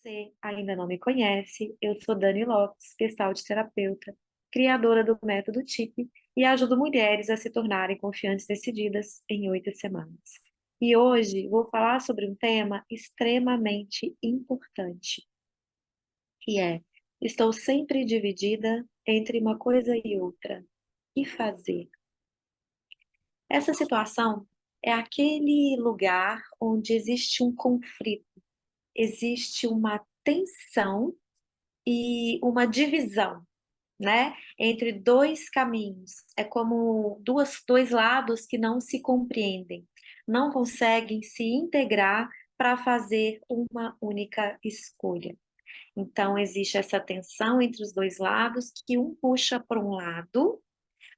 você ainda não me conhece, eu sou Dani Lopes, gestalt terapeuta, criadora do método TIP e ajudo mulheres a se tornarem confiantes decididas em 8 semanas. E hoje vou falar sobre um tema extremamente importante, que é: estou sempre dividida entre uma coisa e outra. O que fazer? Essa situação é aquele lugar onde existe um conflito, existe uma tensão e uma divisão, né, entre dois caminhos. É como dois lados que não se compreendem, não conseguem se integrar para fazer uma única escolha. Então, existe essa tensão entre os dois lados, que um puxa para um lado,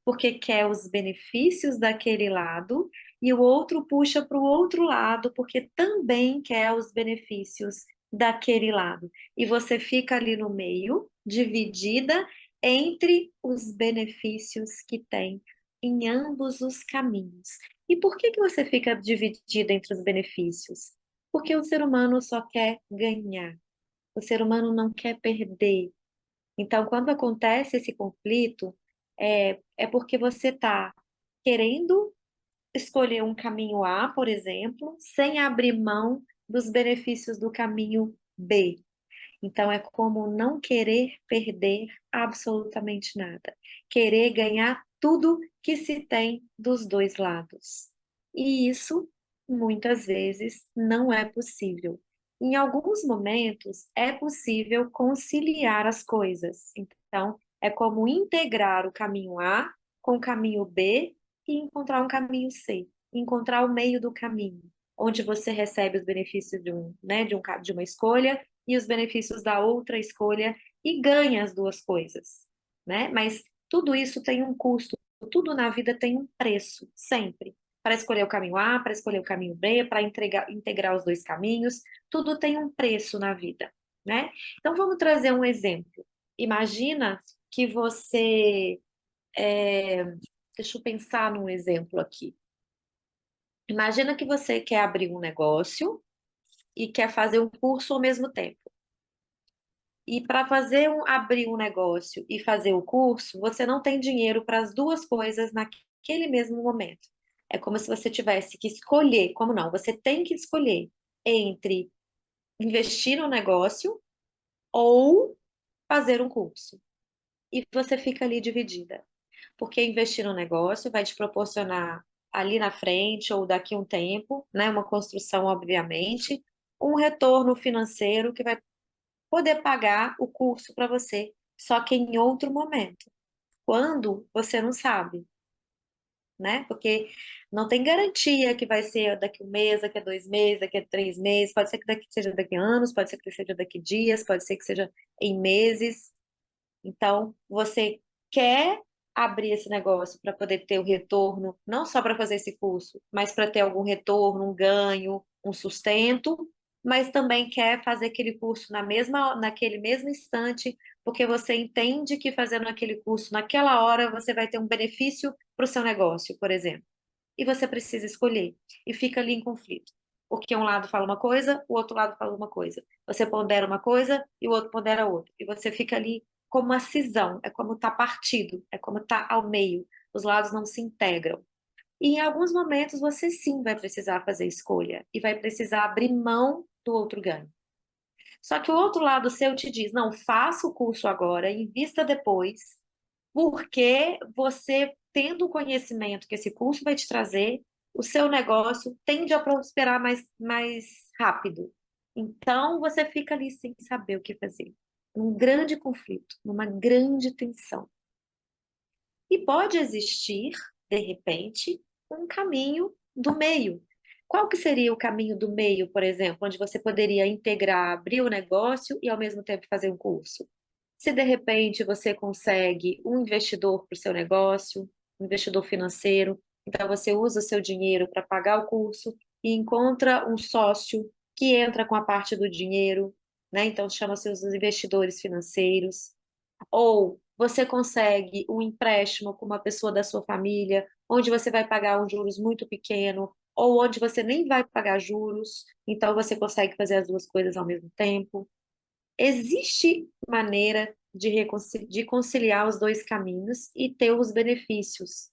porque quer os benefícios daquele lado, e o outro puxa para o outro lado, porque também quer os benefícios daquele lado. E você fica ali no meio, dividida entre os benefícios que tem em ambos os caminhos. E por que que você fica dividida entre os benefícios? Porque o ser humano só quer ganhar. O ser humano não quer perder. Então, quando acontece esse conflito, é porque você está querendo escolher um caminho A, por exemplo, sem abrir mão dos benefícios do caminho B. Então, é como não querer perder absolutamente nada, querer ganhar tudo que se tem dos dois lados. E isso, muitas vezes, não é possível. Em alguns momentos, é possível conciliar as coisas. Então, é como integrar o caminho A com o caminho B e encontrar um caminho C, encontrar o meio do caminho, onde você recebe os benefícios de uma escolha e os benefícios da outra escolha e ganha as duas coisas, né? Mas tudo isso tem um custo, tudo na vida tem um preço, sempre. Para escolher o caminho A, para escolher o caminho B, para integrar os dois caminhos, tudo tem um preço na vida, né? Então vamos trazer um exemplo. Imagina que você, é, deixa eu pensar num exemplo aqui. Imagina que você quer abrir um negócio e quer fazer um curso ao mesmo tempo. E para abrir um negócio e fazer o curso, você não tem dinheiro para as duas coisas naquele mesmo momento. É como se você tivesse que escolher, como não? Você tem que escolher entre investir no negócio ou fazer um curso. E você fica ali dividida. Porque investir no negócio vai te proporcionar ali na frente ou daqui a um tempo, né, uma construção, obviamente, um retorno financeiro que vai poder pagar o curso para você, só que em outro momento, quando você não sabe, né? Porque não tem garantia que vai ser daqui a um mês, daqui a 2 meses, daqui a 3 meses, pode ser que seja daqui a anos, pode ser que seja daqui a dias, pode ser que seja em meses. Então, você quer abrir esse negócio para poder ter o retorno, não só para fazer esse curso, mas para ter algum retorno, um ganho, um sustento, mas também quer fazer aquele curso naquele mesmo instante, porque você entende que fazendo aquele curso naquela hora você vai ter um benefício para o seu negócio, por exemplo. E você precisa escolher e fica ali em conflito. Porque um lado fala uma coisa, o outro lado fala uma coisa. Você pondera uma coisa e o outro pondera outra. E você fica ali como uma cisão, é como estar partido, é como estar ao meio. Os lados não se integram. E em alguns momentos você sim vai precisar fazer escolha e vai precisar abrir mão do outro ganho. Só que o outro lado seu te diz: não, faça o curso agora, invista depois, porque você, tendo o conhecimento que esse curso vai te trazer, o seu negócio tende a prosperar mais rápido. Então, você fica ali sem saber o que fazer, num grande conflito, numa grande tensão. E pode existir, de repente, um caminho do meio. Qual que seria o caminho do meio, por exemplo, onde você poderia integrar, abrir o negócio e ao mesmo tempo fazer um curso? Se de repente você consegue um investidor para o seu negócio, um investidor financeiro, então você usa o seu dinheiro para pagar o curso e encontra um sócio que entra com a parte do dinheiro, né? Então chama-se os investidores financeiros. Ou você consegue um empréstimo com uma pessoa da sua família, onde você vai pagar um juros muito pequeno, ou onde você nem vai pagar juros, então você consegue fazer as duas coisas ao mesmo tempo. Existe maneira de conciliar os dois caminhos e ter os benefícios,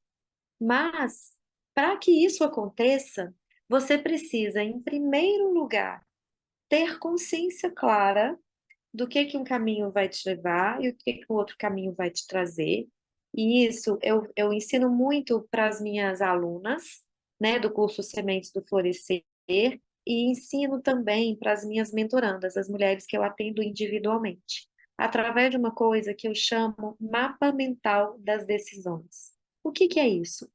mas para que isso aconteça, você precisa, em primeiro lugar, ter consciência clara do que um caminho vai te levar e o que o outro caminho vai te trazer. E isso eu ensino muito para as minhas alunas, né, do curso Sementes do Florescer, e ensino também para as minhas mentorandas, as mulheres que eu atendo individualmente, através de uma coisa que eu chamo mapa mental das decisões. O que que é isso?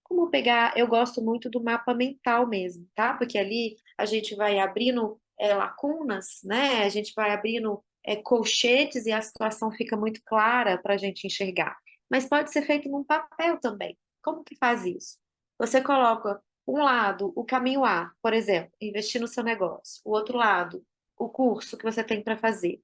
Como pegar, eu gosto muito do mapa mental mesmo, tá? Porque ali a gente vai abrindo lacunas, né? A gente vai abrindo colchetes e a situação fica muito clara para a gente enxergar. Mas pode ser feito num papel também. Como que faz isso? Você coloca um lado o caminho A, por exemplo, investir no seu negócio. O outro lado, o curso que você tem para fazer.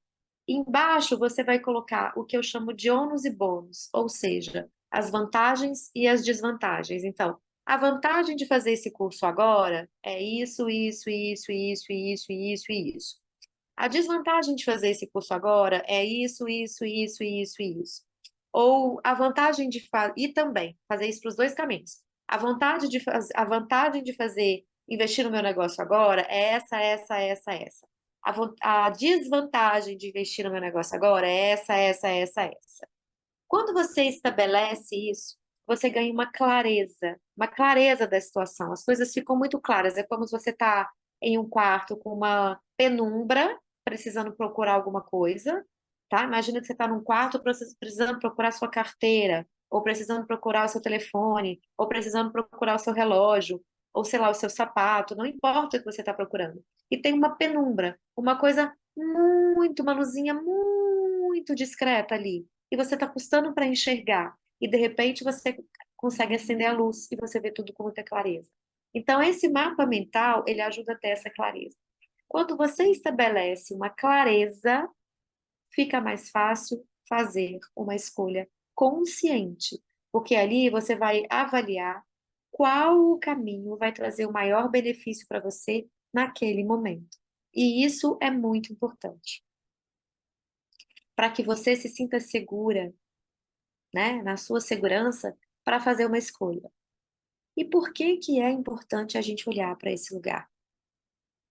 Embaixo você vai colocar o que eu chamo de ônus e bônus, ou seja, as vantagens e as desvantagens. Então, a vantagem de fazer esse curso agora é isso, isso, isso, isso, isso, isso e isso. A desvantagem de fazer esse curso agora é isso, isso, isso, isso e isso. Ou a vantagem de fazer, e também fazer isso para os dois caminhos. A vantagem de fazer, investir no meu negócio agora é essa. A desvantagem de investir no meu negócio agora é essa. Quando você estabelece isso, você ganha uma clareza da situação. As coisas ficam muito claras. É como se você está em um quarto com uma penumbra, precisando procurar alguma coisa, tá? Imagina que você está num quarto precisando procurar sua carteira, ou precisando procurar o seu telefone, ou precisando procurar o seu relógio, ou sei lá, o seu sapato, não importa o que você está procurando. E tem uma penumbra, uma coisa uma luzinha muito discreta ali e você está custando para enxergar, e de repente você consegue acender a luz e você vê tudo com muita clareza. Então, esse mapa mental, ele ajuda a ter essa clareza. Quando você estabelece uma clareza, fica mais fácil fazer uma escolha consciente, porque ali você vai avaliar qual o caminho vai trazer o maior benefício para você naquele momento. E isso é muito importante, para que você se sinta segura, né, na sua segurança para fazer uma escolha. E por que que é importante a gente olhar para esse lugar?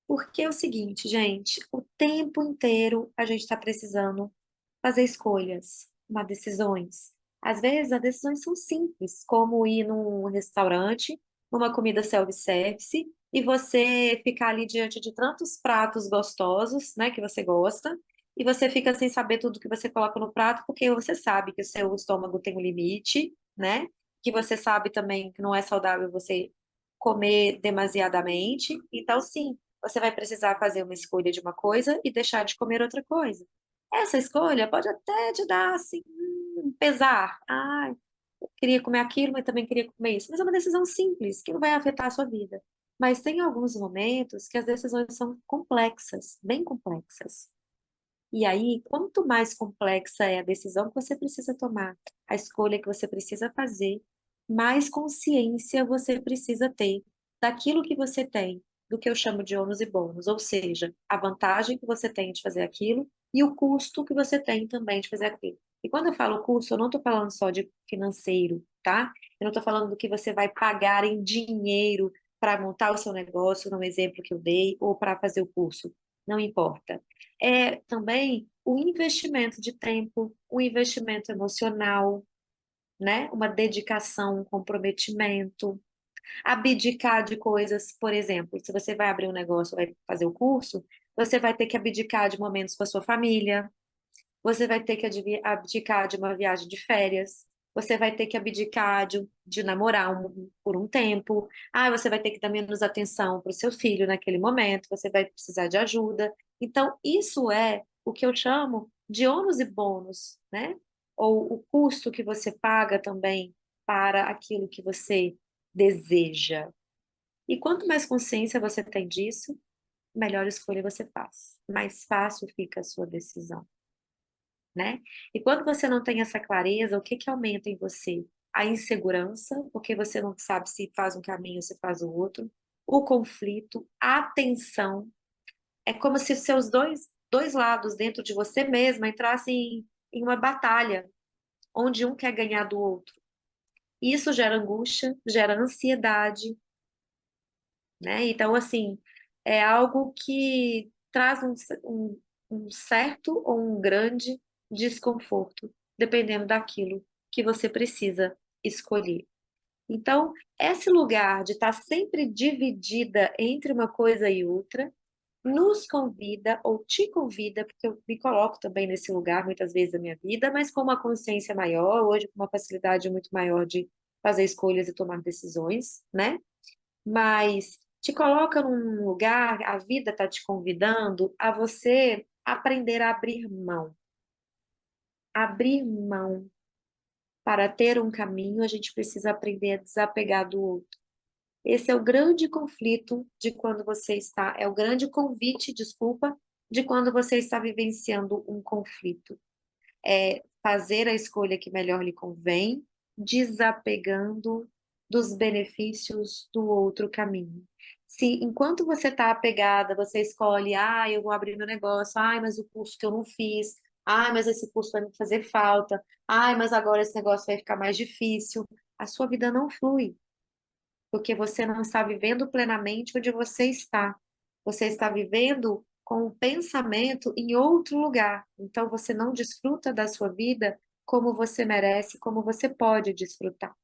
Porque é o seguinte, gente, o tempo inteiro a gente está precisando fazer escolhas, tomar decisões. Às vezes, as decisões são simples, como ir num restaurante, numa comida self-service, e você ficar ali diante de tantos pratos gostosos, né, que você gosta, e você fica sem saber tudo que você coloca no prato, porque você sabe que o seu estômago tem um limite, né? Que você sabe também que não é saudável você comer demasiadamente. Então, sim, você vai precisar fazer uma escolha de uma coisa e deixar de comer outra coisa. Essa escolha pode até te dar, assim, um pesar. Ah, eu queria comer aquilo, mas também queria comer isso. Mas é uma decisão simples, que não vai afetar a sua vida. Mas tem alguns momentos que as decisões são complexas, bem complexas. E aí, quanto mais complexa é a decisão que você precisa tomar, a escolha que você precisa fazer, mais consciência você precisa ter daquilo que você tem, do que eu chamo de ônus e bônus, ou seja, a vantagem que você tem de fazer aquilo e o custo que você tem também de fazer aquilo. E quando eu falo custo, eu não estou falando só de financeiro, tá? Eu não estou falando do que você vai pagar em dinheiro para montar o seu negócio, no exemplo que eu dei, ou para fazer o curso. Não importa. É também o investimento de tempo, o investimento emocional, né? Uma dedicação, um comprometimento, abdicar de coisas, por exemplo, se você vai abrir um negócio, vai fazer o curso, você vai ter que abdicar de momentos com a sua família, você vai ter que abdicar de uma viagem de férias, você vai ter que abdicar de namorar por um tempo, você vai ter que dar menos atenção para o seu filho naquele momento, você vai precisar de ajuda. Então, isso é o que eu chamo de ônus e bônus, né? Ou o custo que você paga também para aquilo que você deseja. E quanto mais consciência você tem disso, melhor escolha você faz. Mais fácil fica a sua decisão, né? E quando você não tem essa clareza, o que que aumenta em você? A insegurança, porque você não sabe se faz um caminho ou se faz o outro, o conflito, a tensão. É como se os seus dois dois lados dentro de você mesma entrassem em uma batalha, onde um quer ganhar do outro. Isso gera angústia, gera ansiedade, né? Então, assim, é algo que traz um certo ou um grande desconforto, dependendo daquilo que você precisa escolher. Então, esse lugar de estar sempre dividida entre uma coisa e outra, nos convida ou te convida, porque eu me coloco também nesse lugar muitas vezes da minha vida, mas com uma consciência maior, hoje com uma facilidade muito maior de fazer escolhas e tomar decisões, né? Mas te coloca num lugar, a vida está te convidando a você aprender a abrir mão. Abrir mão. Para ter um caminho, a gente precisa aprender a desapegar do outro. Esse é o grande conflito de quando você está, é o grande convite, desculpa, de quando você está vivenciando um conflito. É fazer a escolha que melhor lhe convém, desapegando dos benefícios do outro caminho. Se enquanto você está apegada, você escolhe, eu vou abrir meu negócio, mas o curso que eu não fiz, mas esse curso vai me fazer falta, mas agora esse negócio vai ficar mais difícil, a sua vida não flui porque você não está vivendo plenamente onde você está. Você está vivendo com o pensamento em outro lugar. Então você não desfruta da sua vida como você merece, como você pode desfrutar.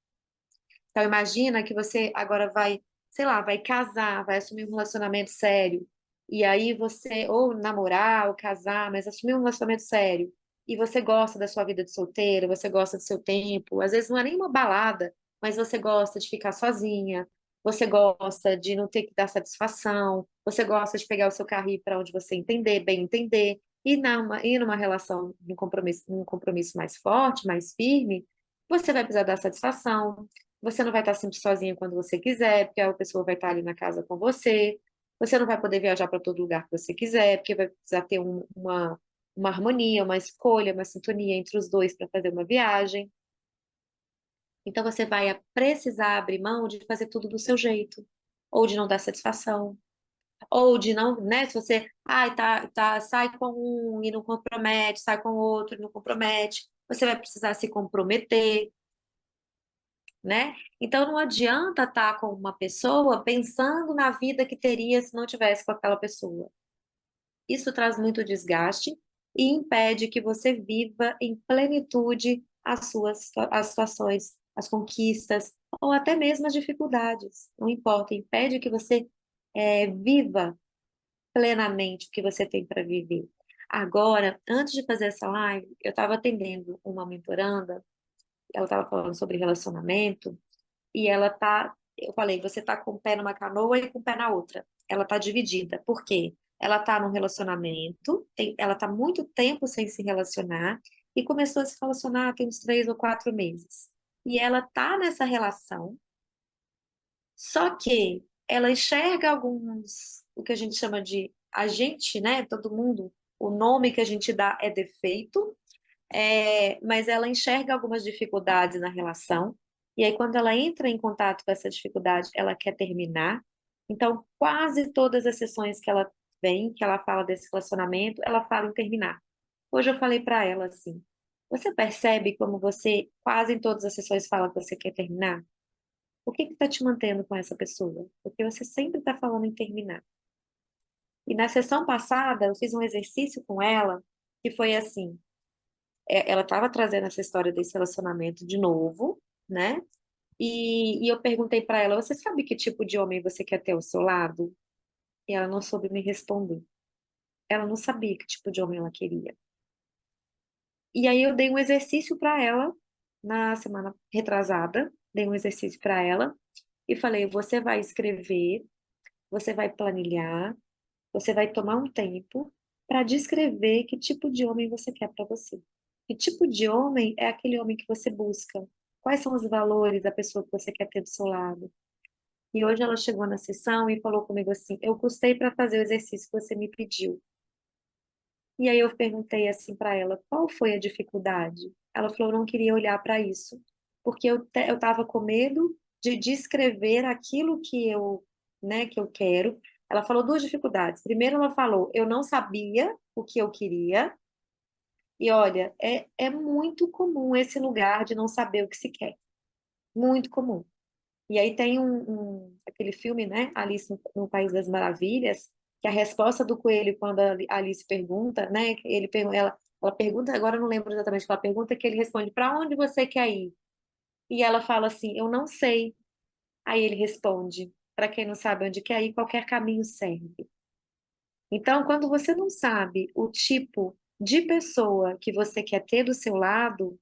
Então imagina que você agora vai, sei lá, vai casar, vai assumir um relacionamento sério. E aí você ou namorar ou casar, mas assumir um relacionamento sério. E você gosta da sua vida de solteiro, você gosta do seu tempo, às vezes não é nem uma balada, mas você gosta de ficar sozinha, você gosta de não ter que dar satisfação, você gosta de pegar o seu carro e ir para onde você entender, bem entender, e numa relação, num compromisso mais forte, mais firme, você vai precisar dar satisfação, você não vai estar sempre sozinha quando você quiser, porque a pessoa vai estar ali na casa com você. Você não vai poder viajar para todo lugar que você quiser, porque vai precisar ter uma harmonia, uma escolha, uma sintonia entre os dois para fazer uma viagem. Então você vai precisar abrir mão de fazer tudo do seu jeito, ou de não dar satisfação, ou de não, né? Se você, sai com um e não compromete, sai com outro e não compromete, você vai precisar se comprometer, né? Então não adianta estar com uma pessoa pensando na vida que teria se não tivesse com aquela pessoa. Isso traz muito desgaste e impede que você viva em plenitude as situações, as conquistas ou até mesmo as dificuldades. Não importa, impede que você viva plenamente o que você tem para viver. Agora, antes de fazer essa live, eu estava atendendo uma mentoranda, ela estava falando sobre relacionamento. E ela tá, eu falei, você tá com o pé numa canoa e com o pé na outra. Ela tá dividida. Por quê? Ela tá num relacionamento, ela tá muito tempo sem se relacionar e começou a se relacionar tem uns 3 ou 4 meses. E ela tá nessa relação, só que ela enxerga o que a gente chama de agente, né? Todo mundo, o nome que a gente dá é defeito, mas ela enxerga algumas dificuldades na relação, e aí quando ela entra em contato com essa dificuldade, ela quer terminar. Então, quase todas as sessões que ela vem, que ela fala desse relacionamento, ela fala em terminar. Hoje eu falei para ela assim: você percebe como você quase em todas as sessões fala que você quer terminar? O que está te mantendo com essa pessoa? Porque você sempre está falando em terminar. E na sessão passada, eu fiz um exercício com ela que foi assim: ela estava trazendo essa história desse relacionamento de novo, né? E eu perguntei para ela: você sabe que tipo de homem você quer ter ao seu lado? E ela não soube me responder. Ela não sabia que tipo de homem ela queria. E aí eu dei um exercício para ela na semana retrasada, dei um exercício para ela e falei: você vai escrever, você vai planilhar, você vai tomar um tempo para descrever que tipo de homem você quer para você. Que tipo de homem é aquele homem que você busca? Quais são os valores da pessoa que você quer ter do seu lado? E hoje ela chegou na sessão e falou comigo assim: eu custei para fazer o exercício que você me pediu. E aí eu perguntei assim para ela: qual foi a dificuldade? Ela falou: eu não queria olhar para isso, porque eu estava com medo de descrever aquilo que eu, né, que eu quero, Ela falou duas dificuldades. Primeiro, ela falou, eu não sabia o que eu queria. E olha, é muito comum esse lugar de não saber o que se quer. Muito comum. E aí tem aquele filme, né, Alice no País das Maravilhas, que a resposta do coelho, quando a Alice pergunta, né, ela pergunta, agora eu não lembro exatamente o que ela pergunta, que ele responde, para onde você quer ir? E ela fala assim, eu não sei. Aí ele responde, para quem não sabe onde quer ir, qualquer caminho serve. Então, quando você não sabe o tipo de pessoa que você quer ter do seu lado,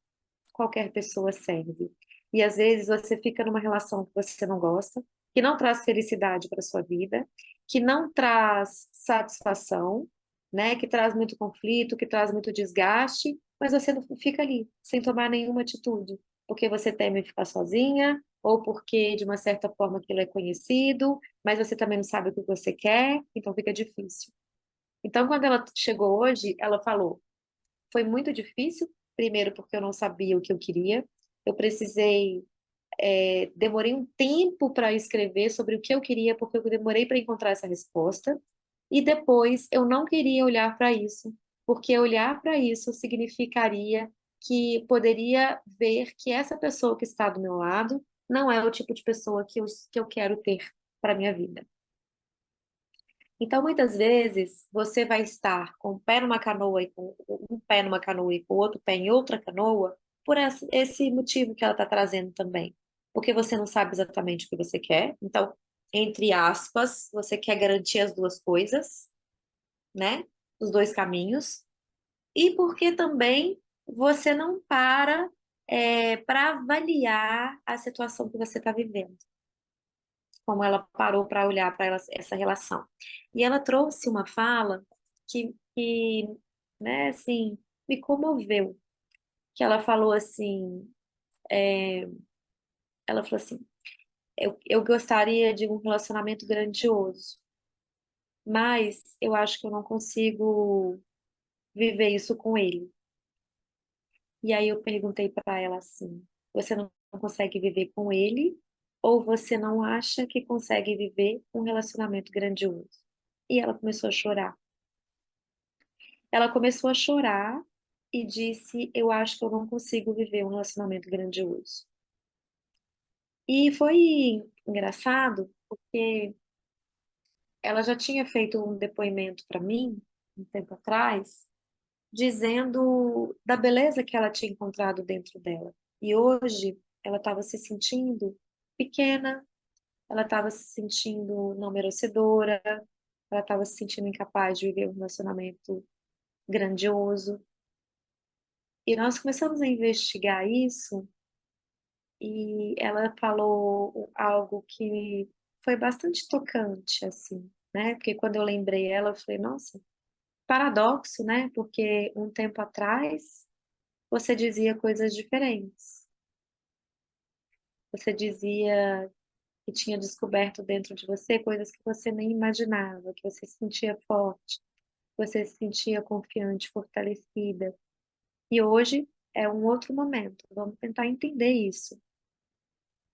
qualquer pessoa serve. E às vezes você fica numa relação que você não gosta, que não traz felicidade para sua vida, que não traz satisfação, né? Que traz muito conflito, que traz muito desgaste, mas você não fica ali sem tomar nenhuma atitude, porque você teme ficar sozinha, ou porque de uma certa forma aquilo é conhecido, mas você também não sabe o que você quer, então fica difícil. Então, quando ela chegou hoje, ela falou: foi muito difícil, primeiro porque eu não sabia o que eu queria. Eu precisei, demorei um tempo para escrever sobre o que eu queria, porque eu demorei para encontrar essa resposta. E depois eu não queria olhar para isso, porque olhar para isso significaria que poderia ver que essa pessoa que está do meu lado não é o tipo de pessoa que eu quero ter para minha vida. Então, muitas vezes, você vai estar com um pé numa canoa e com um pé numa canoa e com o outro pé em outra canoa, por esse motivo que ela está trazendo também. Porque você não sabe exatamente o que você quer. Então, entre aspas, você quer garantir as duas coisas, né? Os dois caminhos. E porque também você não para avaliar a situação que você está vivendo, como ela parou para olhar para essa relação. E ela trouxe uma fala que, né, assim, me comoveu, que ela falou assim, ela falou assim, eu gostaria de um relacionamento grandioso, mas eu acho que eu não consigo viver isso com ele. E aí eu perguntei para ela assim, você não consegue viver com ele ou você não acha que consegue viver um relacionamento grandioso? E ela começou a chorar. Ela começou a chorar e disse: eu acho que eu não consigo viver um relacionamento grandioso. E foi engraçado, porque ela já tinha feito um depoimento para mim, um tempo atrás, dizendo da beleza que ela tinha encontrado dentro dela. E hoje ela estava se sentindo pequena, ela estava se sentindo não merecedora, ela estava se sentindo incapaz de viver um relacionamento grandioso. E nós começamos a investigar isso e ela falou algo que foi bastante tocante, assim, né? Porque quando eu lembrei ela, eu falei, nossa, paradoxo, né? Porque um tempo atrás você dizia coisas diferentes. Você dizia que tinha descoberto dentro de você coisas que você nem imaginava, que você se sentia forte, que você se sentia confiante, fortalecida. E hoje é um outro momento. Vamos tentar entender isso.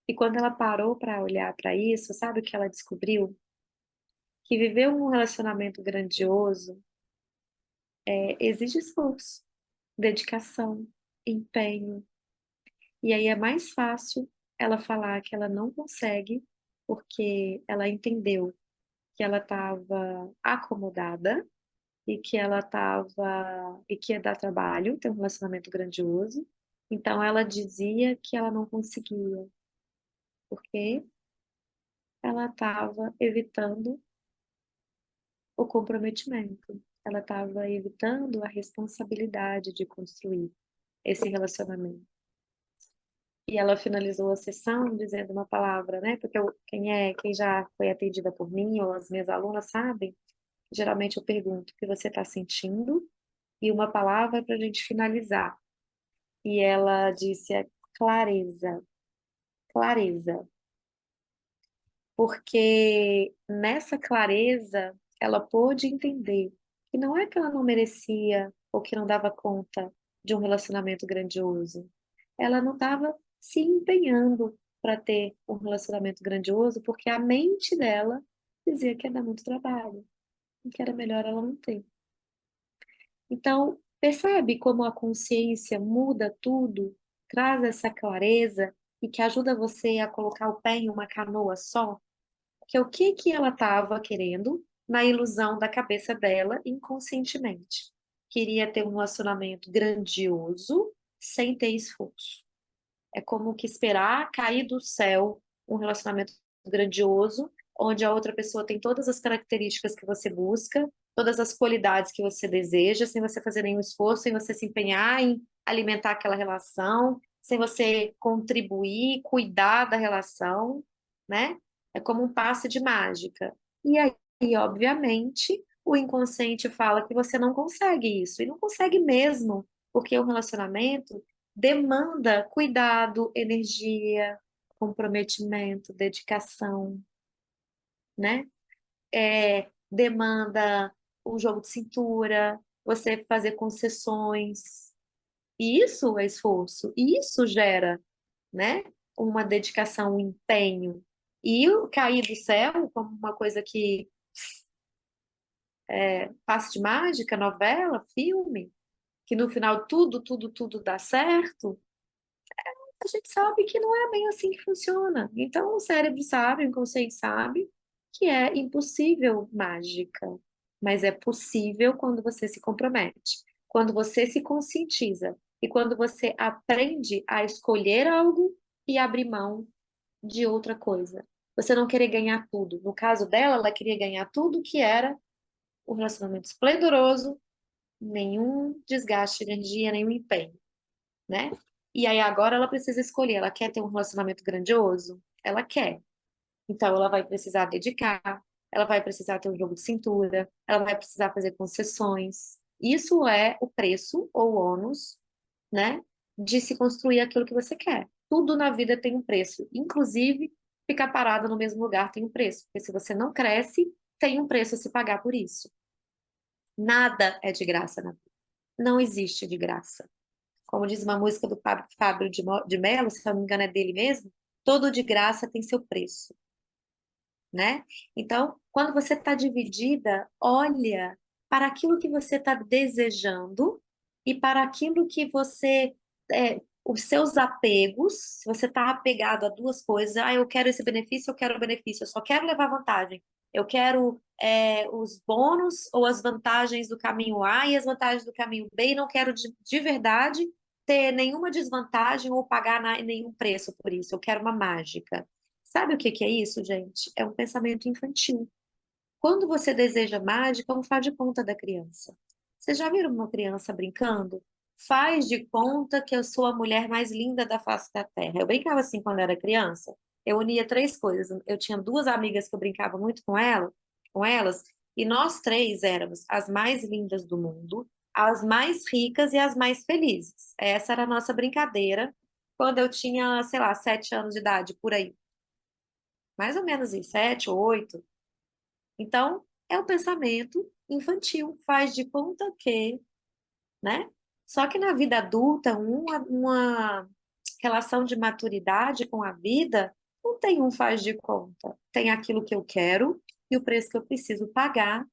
E quando ela parou para olhar para isso, sabe o que ela descobriu? Que viver um relacionamento grandioso exige esforço, dedicação, empenho. E aí é mais fácil ela falar que ela não consegue, porque ela entendeu que ela estava acomodada e que ela estava e que ia dar trabalho ter um relacionamento grandioso. Então ela dizia que ela não conseguia, porque ela estava evitando o comprometimento. Ela estava evitando a responsabilidade de construir esse relacionamento. E ela finalizou a sessão dizendo uma palavra, né? Porque quem já foi atendida por mim ou as minhas alunas sabem, geralmente eu pergunto o que você está sentindo e uma palavra para a gente finalizar. E ela disse clareza, clareza, porque nessa clareza ela pôde entender que não é que ela não merecia ou que não dava conta de um relacionamento grandioso. Ela não estava se empenhando para ter um relacionamento grandioso porque a mente dela dizia que ia dar muito trabalho, e que era melhor ela não ter. Então, percebe como a consciência muda tudo, traz essa clareza e que ajuda você a colocar o pé em uma canoa só? Que é o que que ela estava querendo na ilusão da cabeça dela inconscientemente. Queria ter um relacionamento grandioso sem ter esforço. É como que esperar cair do céu um relacionamento grandioso, onde a outra pessoa tem todas as características que você busca, todas as qualidades que você deseja, sem você fazer nenhum esforço, sem você se empenhar em alimentar aquela relação, sem você contribuir, cuidar da relação, né? É como um passe de mágica. E aí, obviamente, o inconsciente fala que você não consegue isso, e não consegue mesmo, porque o relacionamento demanda cuidado, energia, comprometimento, dedicação, né? Demanda um jogo de cintura, você fazer concessões. E isso é esforço, e isso gera, né? Uma dedicação, um empenho. E o cair do céu, como uma coisa que passa de mágica, novela, filme, que no final tudo dá certo, a gente sabe que não é bem assim que funciona. Então, o cérebro sabe, o inconsciente sabe que é impossível mágica, mas é possível quando você se compromete, quando você se conscientiza e quando você aprende a escolher algo e abrir mão de outra coisa. Você não querer ganhar tudo. No caso dela, ela queria ganhar tudo que era um relacionamento esplendoroso, nenhum desgaste de energia, nenhum empenho, né? E aí agora ela precisa escolher, ela quer ter um relacionamento grandioso? Ela quer. Então ela vai precisar dedicar, ela vai precisar ter um jogo de cintura, ela vai precisar fazer concessões. Isso é o preço ou o ônus, né, de se construir aquilo que você quer. Tudo na vida tem um preço, inclusive ficar parado no mesmo lugar tem um preço, porque se você não cresce, tem um preço a se pagar por isso. Nada é de graça na vida. Não existe de graça. Como diz uma música do Fábio de Mello, se eu não me engano é dele mesmo, todo de graça tem seu preço, né? Então, quando você está dividida, olha para aquilo que você está desejando e para aquilo que os seus apegos, se você está apegado a duas coisas, eu quero esse benefício, eu quero o benefício, eu só quero levar vantagem. Eu quero os bônus ou as vantagens do caminho A e as vantagens do caminho B, e não quero de verdade ter nenhuma desvantagem ou pagar nenhum preço por isso. Eu quero uma mágica. Sabe o que que é isso, gente? É um pensamento infantil. Quando você deseja mágica, é um faz de conta da criança. Vocês já viram uma criança brincando? Faz de conta que eu sou a mulher mais linda da face da Terra. Eu brincava assim quando era criança. Eu unia três coisas. Eu tinha duas amigas que eu brincava muito com elas, e nós três éramos as mais lindas do mundo, as mais ricas e as mais felizes. Essa era a nossa brincadeira quando eu tinha, sei lá, 7 anos de idade, por aí. Mais ou menos isso, 7, 8. Então, é um pensamento infantil, faz de conta que, né? Só que na vida adulta, uma relação de maturidade com a vida, não tem um faz de conta. Tem aquilo que eu quero e o preço que eu preciso pagar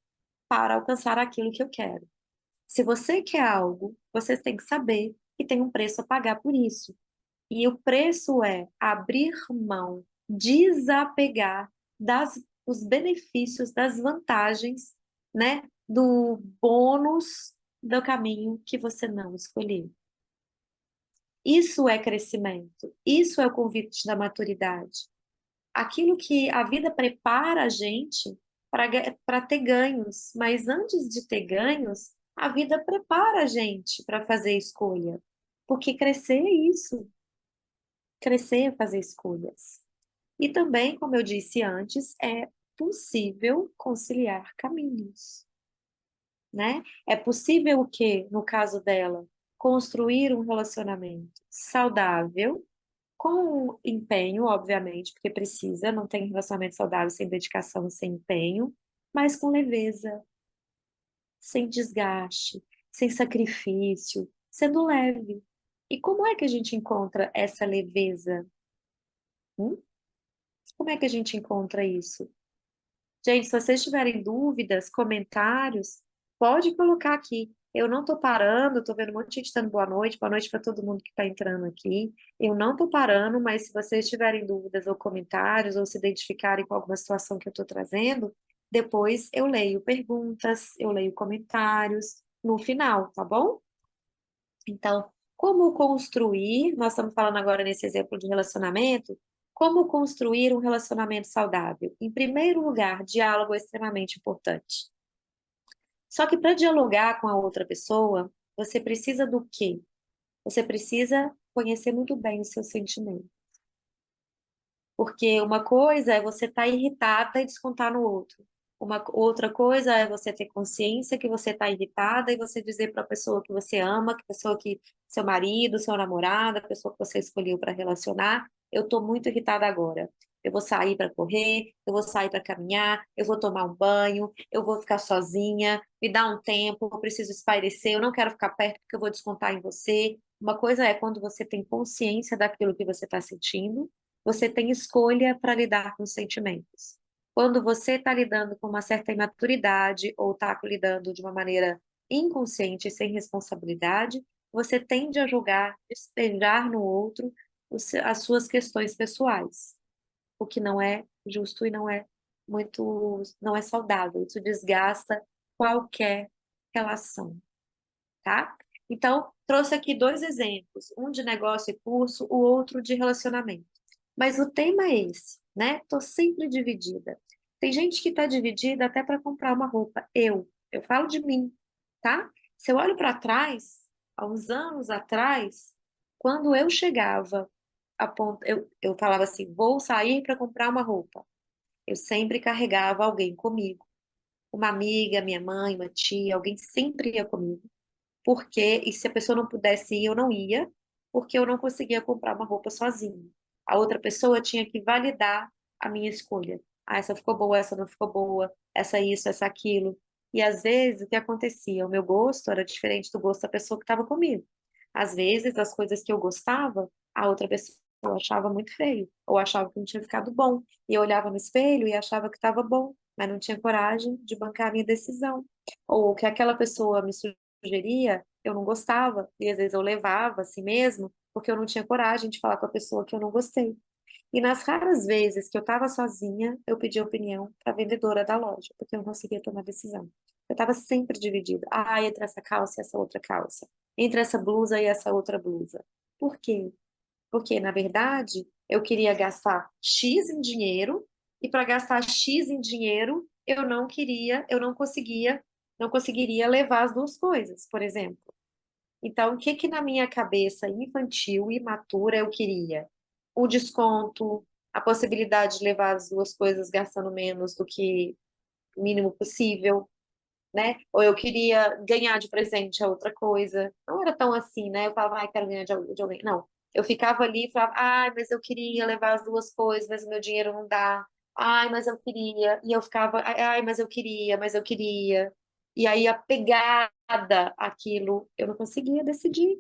para alcançar aquilo que eu quero. Se você quer algo, você tem que saber que tem um preço a pagar por isso. E o preço é abrir mão, desapegar dos benefícios, das vantagens, né, do bônus do caminho que você não escolheu. Isso é crescimento, isso é o convite da maturidade. Aquilo que a vida prepara a gente para ter ganhos, mas antes de ter ganhos, a vida prepara a gente para fazer escolha. Porque crescer é isso, crescer é fazer escolhas. E também, como eu disse antes, é possível conciliar caminhos, né? É possível o quê, no caso dela, construir um relacionamento saudável, com empenho, obviamente, porque precisa, não tem relacionamento saudável sem dedicação, sem empenho, mas com leveza, sem desgaste, sem sacrifício, sendo leve. E como é que a gente encontra essa leveza? Hum? Como é que a gente encontra isso? Gente, se vocês tiverem dúvidas, comentários, pode colocar aqui. Eu não tô parando, tô vendo um monte de gente dando boa noite para todo mundo que está entrando aqui. Eu não tô parando, mas se vocês tiverem dúvidas ou comentários, ou se identificarem com alguma situação que eu estou trazendo, depois eu leio perguntas, eu leio comentários no final, tá bom? Então, como construir? Nós estamos falando agora nesse exemplo de relacionamento. Como construir um relacionamento saudável? Em primeiro lugar, diálogo é extremamente importante. Só que para dialogar com a outra pessoa, você precisa do quê? Você precisa conhecer muito bem o seu sentimento. Porque uma coisa é você estar irritada e descontar no outro. Uma outra coisa é você ter consciência que você está irritada e você dizer para a pessoa que você ama, que a pessoa que seu marido, seu namorado, a pessoa que você escolheu para relacionar, eu estou muito irritada agora. Eu vou sair para correr, eu vou sair para caminhar, eu vou tomar um banho, eu vou ficar sozinha, me dá um tempo, eu preciso espairecer, eu não quero ficar perto porque eu vou descontar em você. Uma coisa é quando você tem consciência daquilo que você está sentindo, você tem escolha para lidar com os sentimentos. Quando você está lidando com uma certa imaturidade ou está lidando de uma maneira inconsciente e sem responsabilidade, você tende a julgar, despejar no outro as suas questões pessoais, o que não é justo e não é saudável. Isso desgasta qualquer relação, tá? Então, trouxe aqui dois exemplos, um de negócio e curso, o outro de relacionamento. Mas o tema é esse, né? Tô sempre dividida. Tem gente que tá dividida até para comprar uma roupa. Eu falo de mim, tá? Se eu olho para trás, há uns anos atrás, quando eu chegava a ponto, eu falava assim, vou sair para comprar uma roupa. Eu sempre carregava alguém comigo. Uma amiga, minha mãe, uma tia, alguém sempre ia comigo. Porque, e se a pessoa não pudesse ir, eu não ia, porque eu não conseguia comprar uma roupa sozinha. A outra pessoa tinha que validar a minha escolha. Ah, essa ficou boa, essa não ficou boa, essa isso, essa aquilo. E às vezes o que acontecia? O meu gosto era diferente do gosto da pessoa que estava comigo. Às vezes as coisas que eu gostava, a outra pessoa achava muito feio, ou achava que não tinha ficado bom. E eu olhava no espelho e achava que estava bom, mas não tinha coragem de bancar a minha decisão. Ou que aquela pessoa me sugeria, eu não gostava, e às vezes eu levava assim mesmo, porque eu não tinha coragem de falar com a pessoa que eu não gostei. E nas raras vezes que eu estava sozinha, eu pedi opinião para a vendedora da loja, porque eu não conseguia tomar decisão. Eu estava sempre dividida. Ah, entre essa calça e essa outra calça. Entre essa blusa e essa outra blusa. Por quê? Porque, na verdade, eu queria gastar X em dinheiro, e para gastar X em dinheiro, eu não conseguiria levar as duas coisas, por exemplo. Então, o que que na minha cabeça infantil e imatura eu queria? O desconto, a possibilidade de levar as duas coisas gastando menos do que o mínimo possível, né? Ou eu queria ganhar de presente a outra coisa. Não era tão assim, né? Eu falava, ai, quero ganhar de alguém. Não. Eu ficava ali e falava, ai, mas eu queria levar as duas coisas, mas o meu dinheiro não dá. Ai, mas eu queria. E eu ficava, ai, mas eu queria. E aí, apegada àquilo, eu não conseguia decidir.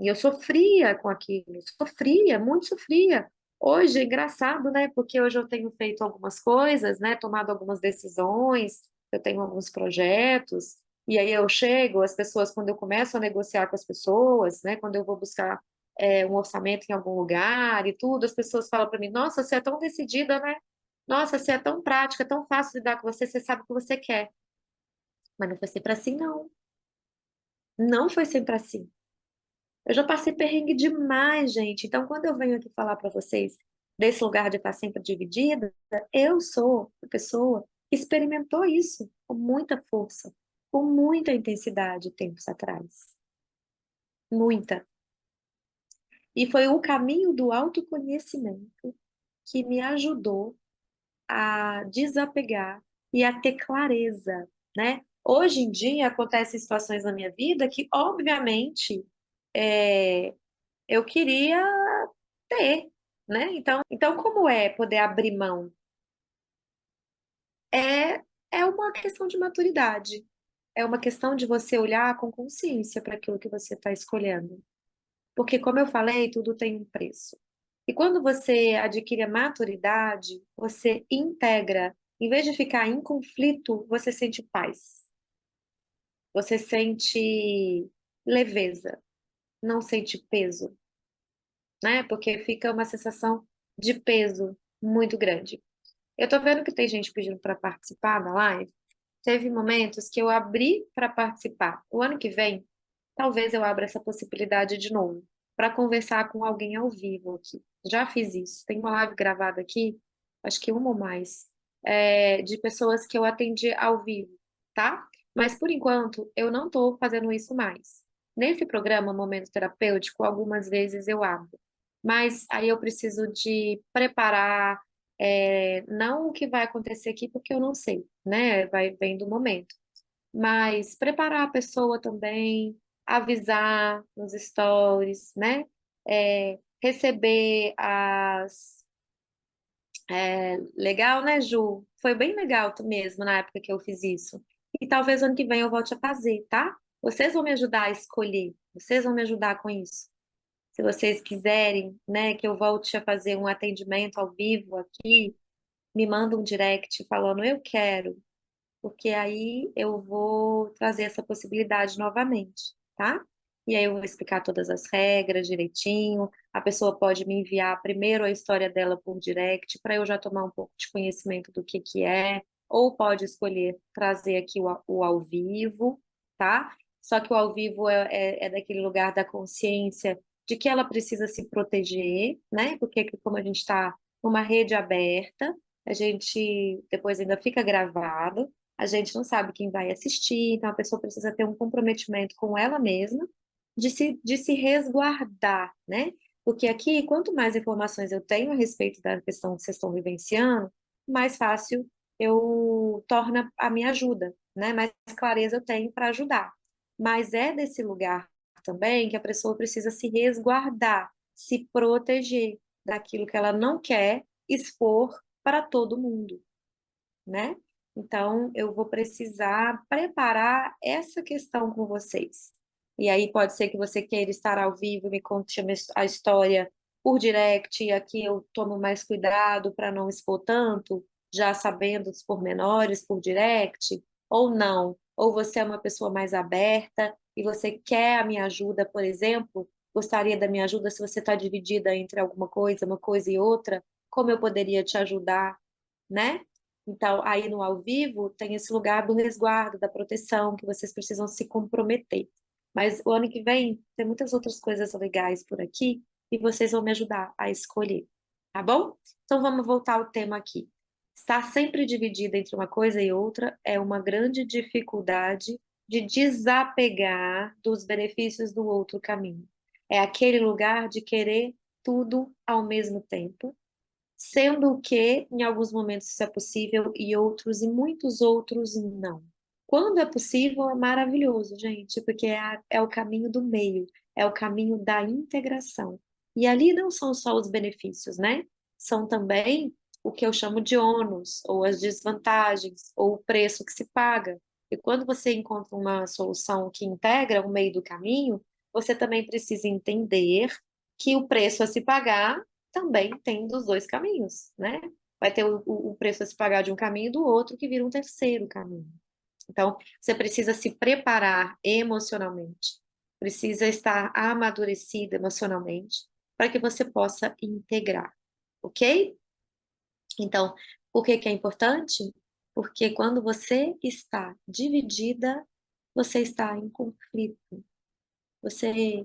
E eu sofria com aquilo, sofria, muito sofria. Hoje é engraçado, né? Porque hoje eu tenho feito algumas coisas, né? Tomado algumas decisões, eu tenho alguns projetos, e aí eu chego, as pessoas, quando eu começo a negociar com as pessoas, né? Quando eu vou buscar um orçamento em algum lugar e tudo, as pessoas falam para mim: Nossa, você é tão decidida, né? Nossa, você é tão prática, é tão fácil lidar com você, você sabe o que você quer. Mas não foi sempre assim, não. Não foi sempre assim. Eu já passei perrengue demais, gente. Então, quando eu venho aqui falar para vocês desse lugar de estar sempre dividida, eu sou a pessoa que experimentou isso com muita força, com muita intensidade tempos atrás. Muita. E foi o caminho do autoconhecimento que me ajudou a desapegar e a ter clareza, né? Hoje em dia acontecem situações na minha vida que, obviamente, é, eu queria ter, né? Então, como é poder abrir mão? É, é uma questão de maturidade. É uma questão de você olhar com consciência para aquilo que você está escolhendo. Porque, como eu falei, tudo tem um preço. E quando você adquire a maturidade, você integra Em vez de ficar em conflito, você sente paz, você sente leveza, não sente peso, né? Porque fica uma sensação de peso muito grande. Eu tô vendo que tem gente pedindo para participar da live. Teve momentos que eu abri para participar. O ano que vem, talvez eu abra essa possibilidade de novo, para conversar com alguém ao vivo aqui. Já fiz isso. Tem uma live gravada aqui, acho que uma ou mais, de pessoas que eu atendi ao vivo, tá? Mas por enquanto, eu não estou fazendo isso mais. Nesse programa Momento Terapêutico, algumas vezes eu abro. Mas aí eu preciso de preparar, não o que vai acontecer aqui, porque eu não sei, né? Vem do momento. Mas preparar a pessoa também, avisar nos stories, né? Receber legal, né, Ju? Foi bem legal mesmo na época que eu fiz isso. E talvez ano que vem eu volte a fazer, tá? Vocês vão me ajudar a escolher, vocês vão me ajudar com isso. Se vocês quiserem, né, que eu volte a fazer um atendimento ao vivo aqui, me manda um direct falando eu quero, porque aí eu vou trazer essa possibilidade novamente, tá? E aí eu vou explicar todas as regras direitinho. A pessoa pode me enviar primeiro a história dela por direct, para eu já tomar um pouco de conhecimento do que é, ou pode escolher trazer aqui o ao vivo, tá? Só que o ao vivo é daquele lugar da consciência de que ela precisa se proteger, né? Porque como a gente está numa rede aberta, a gente depois ainda fica gravado, a gente não sabe quem vai assistir, então a pessoa precisa ter um comprometimento com ela mesma de se resguardar, né? Porque aqui, quanto mais informações eu tenho a respeito da questão que vocês estão vivenciando, mais fácil eu torno a minha ajuda, né? Mais clareza eu tenho para ajudar. Mas é desse lugar também que a pessoa precisa se resguardar, se proteger daquilo que ela não quer expor para todo mundo, né? Então, eu vou precisar preparar essa questão com vocês. E aí pode ser que você queira estar ao vivo, me conte a história por direct, e aqui eu tomo mais cuidado para não expor tanto, já sabendo dos pormenores por direct, ou não. Ou você é uma pessoa mais aberta e você quer a minha ajuda, por exemplo, gostaria da minha ajuda se você está dividida entre alguma coisa, uma coisa e outra, como eu poderia te ajudar, né? Então, aí no ao vivo tem esse lugar do resguardo, da proteção, que vocês precisam se comprometer. Mas o ano que vem tem muitas outras coisas legais por aqui e vocês vão me ajudar a escolher, tá bom? Então vamos voltar ao tema aqui. Estar sempre dividida entre uma coisa e outra é uma grande dificuldade de desapegar dos benefícios do outro caminho. É aquele lugar de querer tudo ao mesmo tempo, sendo que em alguns momentos isso é possível e outros e muitos outros não. Quando é possível, é maravilhoso, gente, porque é o caminho do meio, é o caminho da integração. E ali não são só os benefícios, né? São também o que eu chamo de ônus, ou as desvantagens, ou o preço que se paga. E quando você encontra uma solução que integra o meio do caminho, você também precisa entender que o preço a se pagar também tem dos dois caminhos, né? Vai ter o preço a se pagar de um caminho e do outro que vira um terceiro caminho. Então, você precisa se preparar emocionalmente, precisa estar amadurecido emocionalmente para que você possa integrar, ok? Então, por que que é importante? Porque quando você está dividida, você está em conflito, você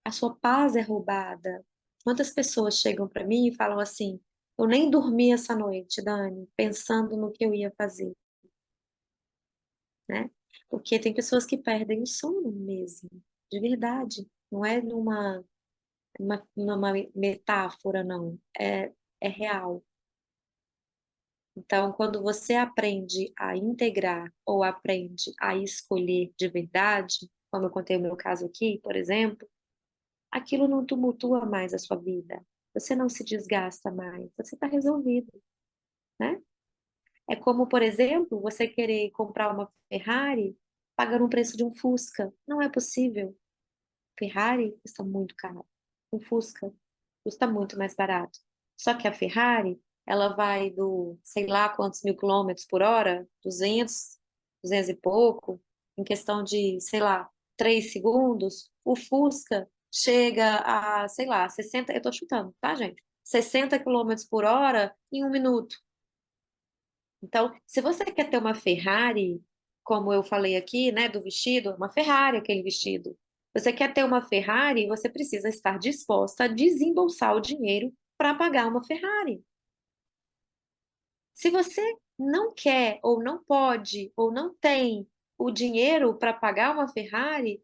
a sua paz é roubada. Quantas pessoas chegam para mim e falam assim: eu nem dormi essa noite, Dani, pensando no que eu ia fazer, né? Porque tem pessoas que perdem o sono mesmo, de verdade. Não é numa metáfora, não. É real. Então, quando você aprende a integrar ou aprende a escolher de verdade, como eu contei o meu caso aqui, por exemplo, aquilo não tumultua mais a sua vida. Você não se desgasta mais. Você está resolvido, né? É como, por exemplo, você querer comprar uma Ferrari pagando o preço de um Fusca. Não é possível. Ferrari custa muito caro. Um Fusca custa muito mais barato. Só que a Ferrari ela vai do, sei lá quantos mil quilômetros por hora, 200 e pouco, em questão de, sei lá, 3 segundos, o Fusca chega a, sei lá, 60, eu tô chutando, tá, gente? 60 quilômetros por hora em 1 minuto. Então, se você quer ter uma Ferrari, como eu falei aqui, né, do vestido, uma Ferrari, aquele vestido. Você quer ter uma Ferrari, você precisa estar disposta a desembolsar o dinheiro para pagar uma Ferrari. Se você não quer, ou não pode, ou não tem o dinheiro para pagar uma Ferrari,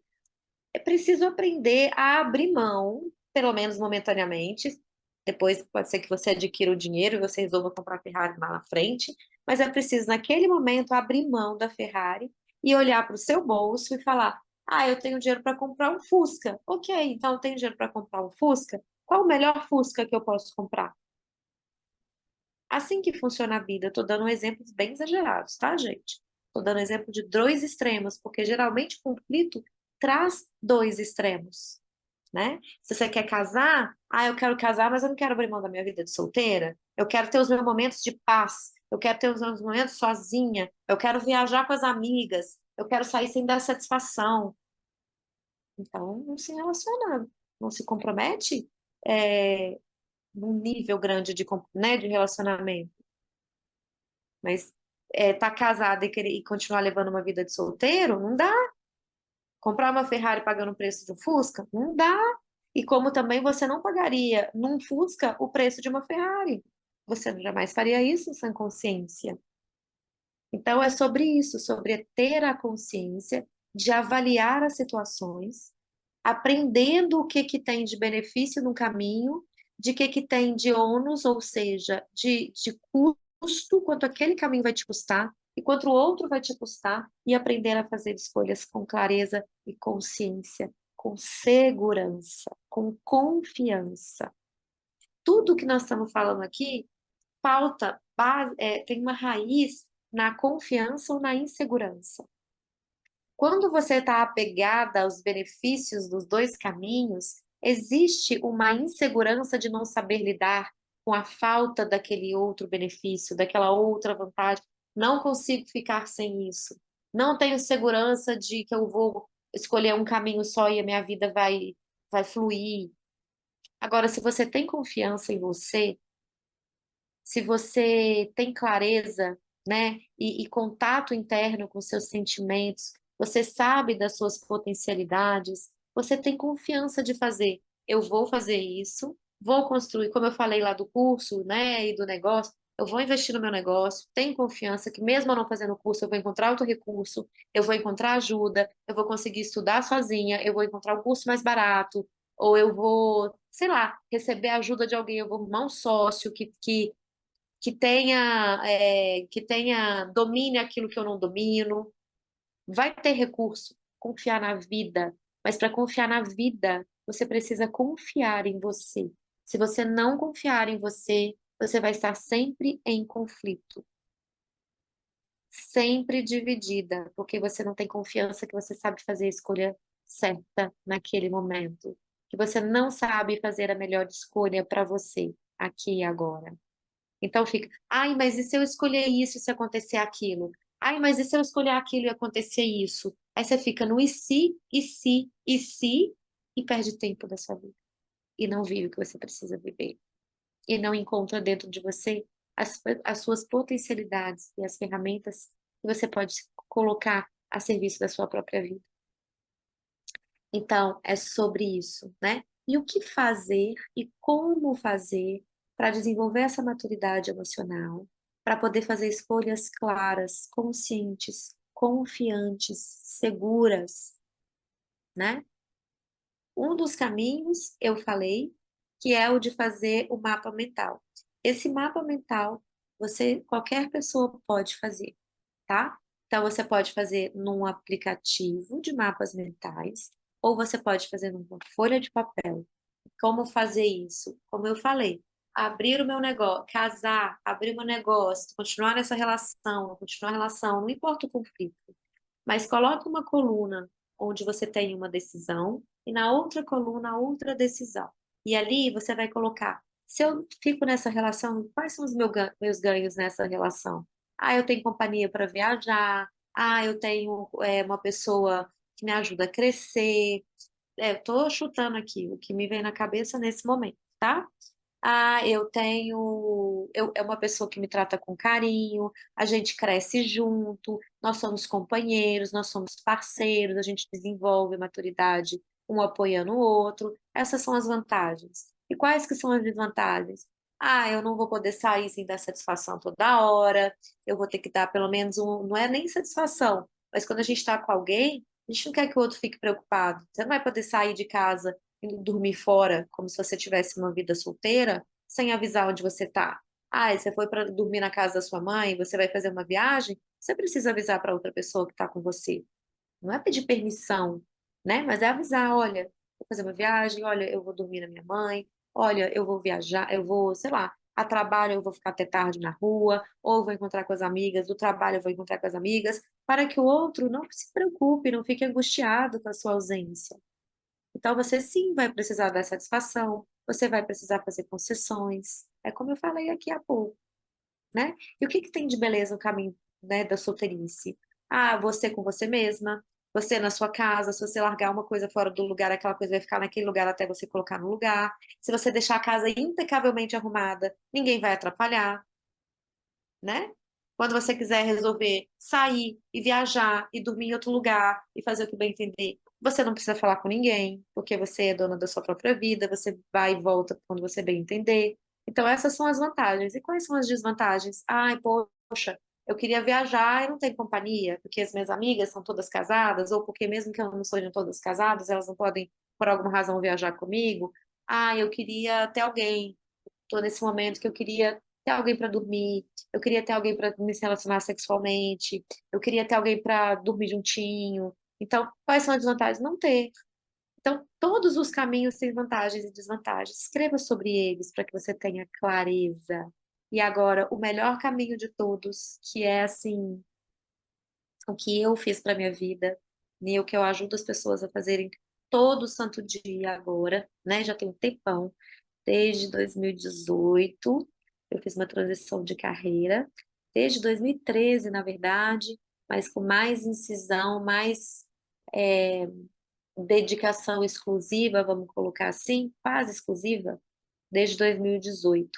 é preciso aprender a abrir mão, pelo menos momentaneamente. Depois pode ser que você adquira o dinheiro e você resolva comprar a Ferrari lá na frente, mas é preciso, naquele momento, abrir mão da Ferrari e olhar para o seu bolso e falar: Ah, eu tenho dinheiro para comprar um Fusca. Ok, então eu tenho dinheiro para comprar um Fusca. Qual o melhor Fusca que eu posso comprar? Assim que funciona a vida, eu tô dando exemplos bem exagerados, tá, gente? Tô dando exemplo de dois extremos, porque geralmente o conflito traz dois extremos, né? Se você quer casar, eu quero casar, mas eu não quero abrir mão da minha vida de solteira. Eu quero ter os meus momentos de paz. Eu quero ter os meus momentos sozinha. Eu quero viajar com as amigas. Eu quero sair sem dar satisfação. Então, não se relaciona, não se compromete, num nível grande né, de relacionamento. Mas tá casada e continuar levando uma vida de solteiro, não dá. Comprar uma Ferrari pagando o preço de um Fusca, não dá. E como também você não pagaria num Fusca o preço de uma Ferrari. Você jamais faria isso sem consciência. Então é sobre isso, sobre ter a consciência de avaliar as situações, aprendendo o que que tem de benefício no caminho, de que tem de ônus, ou seja, de custo, quanto aquele caminho vai te custar e quanto o outro vai te custar, e aprender a fazer escolhas com clareza e consciência, com segurança, com confiança. Tudo que nós estamos falando aqui tem uma raiz na confiança ou na insegurança. Quando você está apegada aos benefícios dos dois caminhos, existe uma insegurança de não saber lidar com a falta daquele outro benefício, daquela outra vantagem. Não consigo ficar sem isso. Não tenho segurança de que eu vou escolher um caminho só e a minha vida vai fluir. Agora, se você tem confiança em você, se você tem clareza, né, e contato interno com seus sentimentos, você sabe das suas potencialidades, você tem confiança de fazer. Eu vou fazer isso, vou construir, como eu falei lá do curso, né, e do negócio, eu vou investir no meu negócio, tenho confiança que mesmo eu não fazendo o curso, eu vou encontrar outro recurso, eu vou encontrar ajuda, eu vou conseguir estudar sozinha, eu vou encontrar um curso mais barato, ou eu vou, sei lá, receber a ajuda de alguém, eu vou arrumar um sócio que tenha domine aquilo que eu não domino. Vai ter recurso, confiar na vida, mas para confiar na vida, você precisa confiar em você. Se você não confiar em você, você vai estar sempre em conflito, sempre dividida, porque você não tem confiança que você sabe fazer a escolha certa naquele momento, que você não sabe fazer a melhor escolha para você aqui e agora. Então fica, ai, mas e se eu escolher isso e se acontecer aquilo? Ai, mas e se eu escolher aquilo e acontecer isso? Aí você fica no e se, e perde tempo da sua vida. E não vive o que você precisa viver. E não encontra dentro de você as suas potencialidades e as ferramentas que você pode colocar a serviço da sua própria vida. Então, é sobre isso, né? E o que fazer e como fazer para desenvolver essa maturidade emocional, para poder fazer escolhas claras, conscientes, confiantes, seguras, né? Um dos caminhos, eu falei, que é o de fazer o mapa mental. Esse mapa mental, qualquer pessoa pode fazer, tá? Então, você pode fazer num aplicativo de mapas mentais, ou você pode fazer numa folha de papel. Como fazer isso? Como eu falei, abrir o meu negócio, casar, abrir o meu negócio, continuar nessa relação, não continuar a relação, não importa o conflito. Mas coloque uma coluna onde você tem uma decisão e na outra coluna outra decisão. E ali você vai colocar Se eu fico nessa relação, quais são os meus ganhos nessa relação? Ah, eu tenho companhia para viajar. Ah, eu tenho uma pessoa que me ajuda a crescer. Estou chutando aqui o que me vem na cabeça nesse momento, tá? Ah, é uma pessoa que me trata com carinho, a gente cresce junto, nós somos companheiros, nós somos parceiros, a gente desenvolve maturidade, um apoiando o outro. Essas são as vantagens. E quais que são as desvantagens? Ah, eu não vou poder sair sem dar satisfação toda hora, eu vou ter que dar pelo menos não é nem satisfação, mas quando a gente está com alguém, a gente não quer que o outro fique preocupado. Você não vai poder sair de casa indo dormir fora, como se você tivesse uma vida solteira, sem avisar onde você está. Ah, e você foi para dormir na casa da sua mãe, você vai fazer uma viagem, você precisa avisar para outra pessoa que está com você. Não é pedir permissão, né? Mas é avisar, olha, vou fazer uma viagem, olha, eu vou dormir na minha mãe, olha, eu vou viajar, eu vou, sei lá, a trabalho eu vou ficar até tarde na rua, ou eu vou encontrar com as amigas, do trabalho eu vou encontrar com as amigas, para que o outro não se preocupe, não fique angustiado com a sua ausência. Então, você sim vai precisar dar satisfação, você vai precisar fazer concessões. É como eu falei aqui há pouco, né? E o que que tem de beleza no caminho, né, da solteirice? Ah, você com você mesma, você na sua casa, se você largar uma coisa fora do lugar, aquela coisa vai ficar naquele lugar até você colocar no lugar. Se você deixar a casa impecavelmente arrumada, ninguém vai atrapalhar, né? Quando você quiser resolver sair e viajar e dormir em outro lugar e fazer o que bem entender, você não precisa falar com ninguém, porque você é dona da sua própria vida, você vai e volta quando você bem entender. Então, essas são as vantagens. E quais são as desvantagens? Ai, poxa, eu queria viajar e não tenho companhia, porque as minhas amigas são todas casadas, ou porque mesmo que elas não sejam todas casadas, elas não podem, por alguma razão, viajar comigo. Ah, eu queria ter alguém. Estou nesse momento que eu queria ter alguém para dormir, eu queria ter alguém para me relacionar sexualmente, eu queria ter alguém para dormir juntinho. Então, quais são as desvantagens? Não ter. Então, todos os caminhos têm vantagens e desvantagens. Escreva sobre eles para que você tenha clareza. E agora, o melhor caminho de todos, que é assim, o que eu fiz para minha vida, e o que eu ajudo as pessoas a fazerem todo santo dia agora, né? Já tem um tempão, desde 2018, eu fiz uma transição de carreira, desde 2013, na verdade, mas com mais incisão, mais é, dedicação exclusiva, vamos colocar assim, quase exclusiva, desde 2018.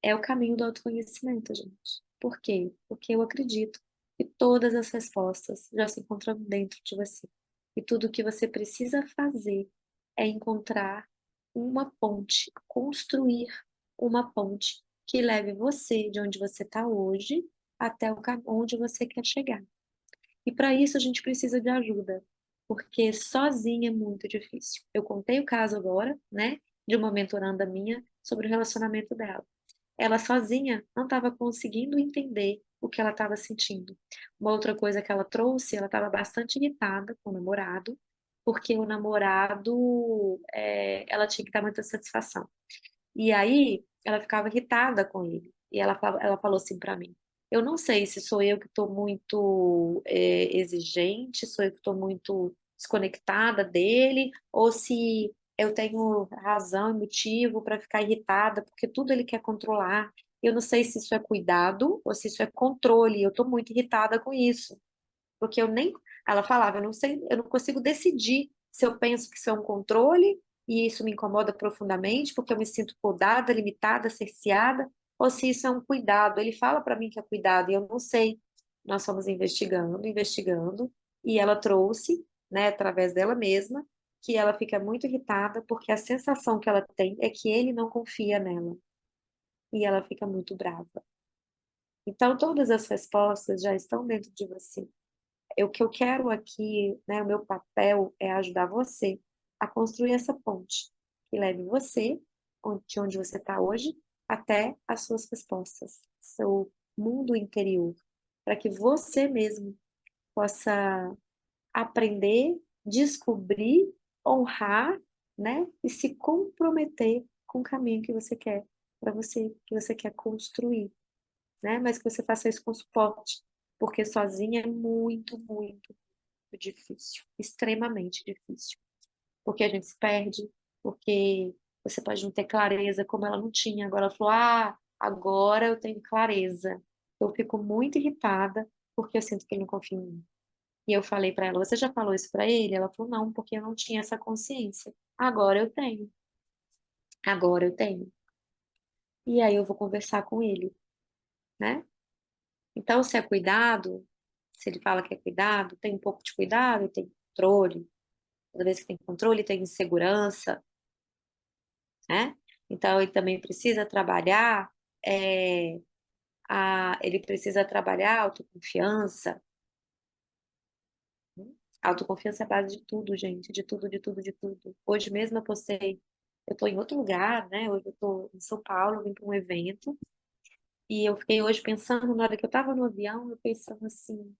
É o caminho do autoconhecimento, gente. Por quê? Porque eu acredito que todas as respostas já se encontram dentro de você. E tudo o que você precisa fazer é encontrar uma ponte, construir uma ponte que leve você de onde você está hoje até onde você quer chegar. E para isso a gente precisa de ajuda, porque sozinha é muito difícil. Eu contei o caso agora, né, de uma mentoranda minha sobre o relacionamento dela. Ela sozinha não estava conseguindo entender o que ela estava sentindo. Uma outra coisa que ela trouxe, ela estava bastante irritada com o namorado, porque o namorado, ela tinha que dar muita satisfação. E aí ela ficava irritada com ele. E ela falou assim para mim: eu não sei se sou eu que estou muito exigente, sou eu que estou muito desconectada dele, ou se eu tenho razão e motivo para ficar irritada, porque tudo ele quer controlar. Eu não sei se isso é cuidado ou se isso é controle. Eu estou muito irritada com isso, porque eu nem. Ela falava, eu não sei, eu não consigo decidir se eu penso que isso é um controle e isso me incomoda profundamente, porque eu me sinto podada, limitada, cerceada, ou se isso é um cuidado. Ele fala para mim que é cuidado e eu não sei. Nós fomos investigando, investigando, e ela trouxe, né, através dela mesma, que ela fica muito irritada porque a sensação que ela tem é que ele não confia nela, e ela fica muito brava. Então, todas as respostas já estão dentro de você. O que eu quero aqui, né, o meu papel é ajudar você a construir essa ponte que leve você de onde você está hoje até as suas respostas, seu mundo interior, para que você mesmo possa aprender, descobrir, honrar, né, e se comprometer com o caminho que você quer para você, que você quer construir, né, mas que você faça isso com suporte, porque sozinha é muito, muito difícil, extremamente difícil, porque a gente se perde, porque você pode não ter clareza como ela não tinha. Agora ela falou: ah, agora eu tenho clareza. Eu fico muito irritada porque eu sinto que ele não confia em mim. E eu falei pra ela: você já falou isso pra ele? Ela falou: não, porque eu não tinha essa consciência. Agora eu tenho. Agora eu tenho. E aí eu vou conversar com ele, né? Então, se é cuidado, se ele fala que é cuidado, tem um pouco de cuidado, tem controle. Toda vez que tem controle, tem insegurança, né? Então, ele também precisa trabalhar, é, ele precisa trabalhar a autoconfiança. Autoconfiança é a base de tudo, gente, de tudo, de tudo, de tudo. Hoje mesmo eu postei, eu tô em outro lugar, né? Hoje eu tô em São Paulo, vim para um evento, e eu fiquei hoje pensando, na hora que eu tava no avião, eu pensando assim,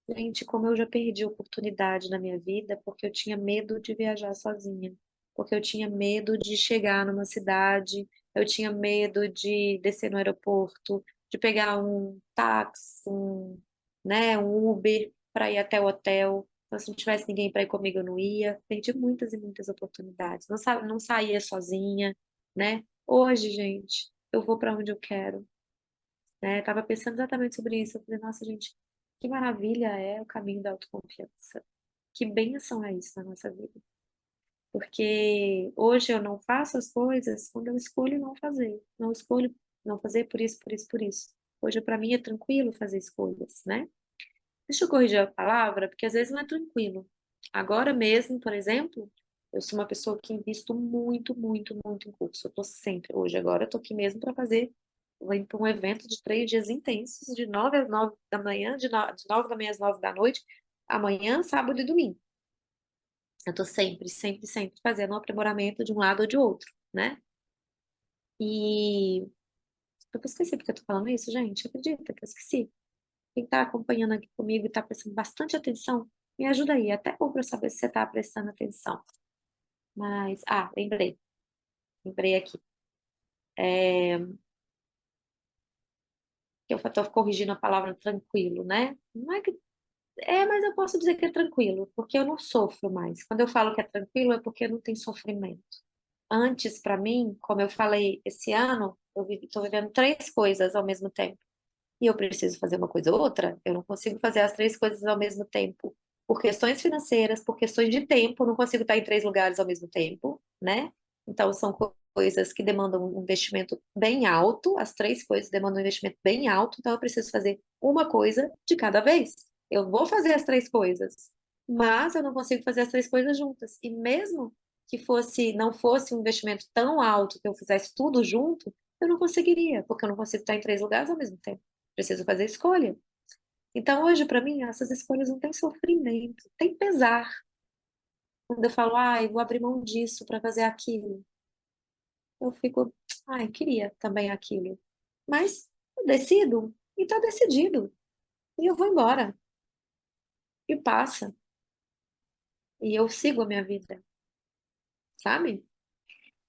gente, como eu já perdi oportunidade na minha vida, porque eu tinha medo de viajar sozinha, porque eu tinha medo de chegar numa cidade, eu tinha medo de descer no aeroporto, de pegar um táxi, né, um Uber para ir até o hotel. Então, se não tivesse ninguém para ir comigo, eu não ia. Perdi muitas e muitas oportunidades. Não saía sozinha, né? Hoje, gente, eu vou para onde eu quero, né? Tava pensando exatamente sobre isso. Eu falei, nossa, gente, que maravilha é o caminho da autoconfiança. Que bênção é isso na nossa vida. Porque hoje eu não faço as coisas quando eu escolho não fazer. Não escolho não fazer por isso, por isso, por isso. Hoje, para mim, é tranquilo fazer escolhas, né? Deixa eu corrigir a palavra, porque às vezes não é tranquilo. Agora mesmo, por exemplo, eu sou uma pessoa que invisto muito, muito, muito em curso. Eu tô sempre, hoje, agora, eu tô aqui mesmo para fazer, vou ir para um evento de 3 dias intensos, de 9 às 9 da manhã, de 9 da manhã às 9 da noite, amanhã, sábado e domingo. Eu tô sempre, sempre, sempre fazendo um aprimoramento de um lado ou de outro, né? E eu esqueci porque eu tô falando isso, gente. Acredita que eu esqueci? Quem está acompanhando aqui comigo e está prestando bastante atenção, me ajuda aí. É até bom para eu saber se você está prestando atenção. Mas, lembrei. Lembrei aqui. É, que eu estou corrigindo a palavra tranquilo, né? Não é que. Mas eu posso dizer que é tranquilo, porque eu não sofro mais. Quando eu falo que é tranquilo, é porque não tem sofrimento. Antes, para mim, como eu falei, esse ano, eu estou vivendo três coisas ao mesmo tempo. E eu preciso fazer uma coisa ou outra, eu não consigo fazer as três coisas ao mesmo tempo. Por questões financeiras, por questões de tempo, eu não consigo estar em três lugares ao mesmo tempo, né? Então, são coisas que demandam um investimento bem alto, as três coisas demandam um investimento bem alto, então eu preciso fazer uma coisa de cada vez. Eu vou fazer as três coisas, mas eu não consigo fazer as três coisas juntas. E mesmo que não fosse um investimento tão alto que eu fizesse tudo junto, eu não conseguiria, porque eu não consigo estar em três lugares ao mesmo tempo. Preciso fazer escolha. Então, hoje, para mim, essas escolhas não têm sofrimento, tem pesar. Quando eu falo, eu vou abrir mão disso para fazer aquilo, eu fico, queria também aquilo. Mas eu decido, e está decidido. E eu vou embora. E passa. E eu sigo a minha vida, sabe?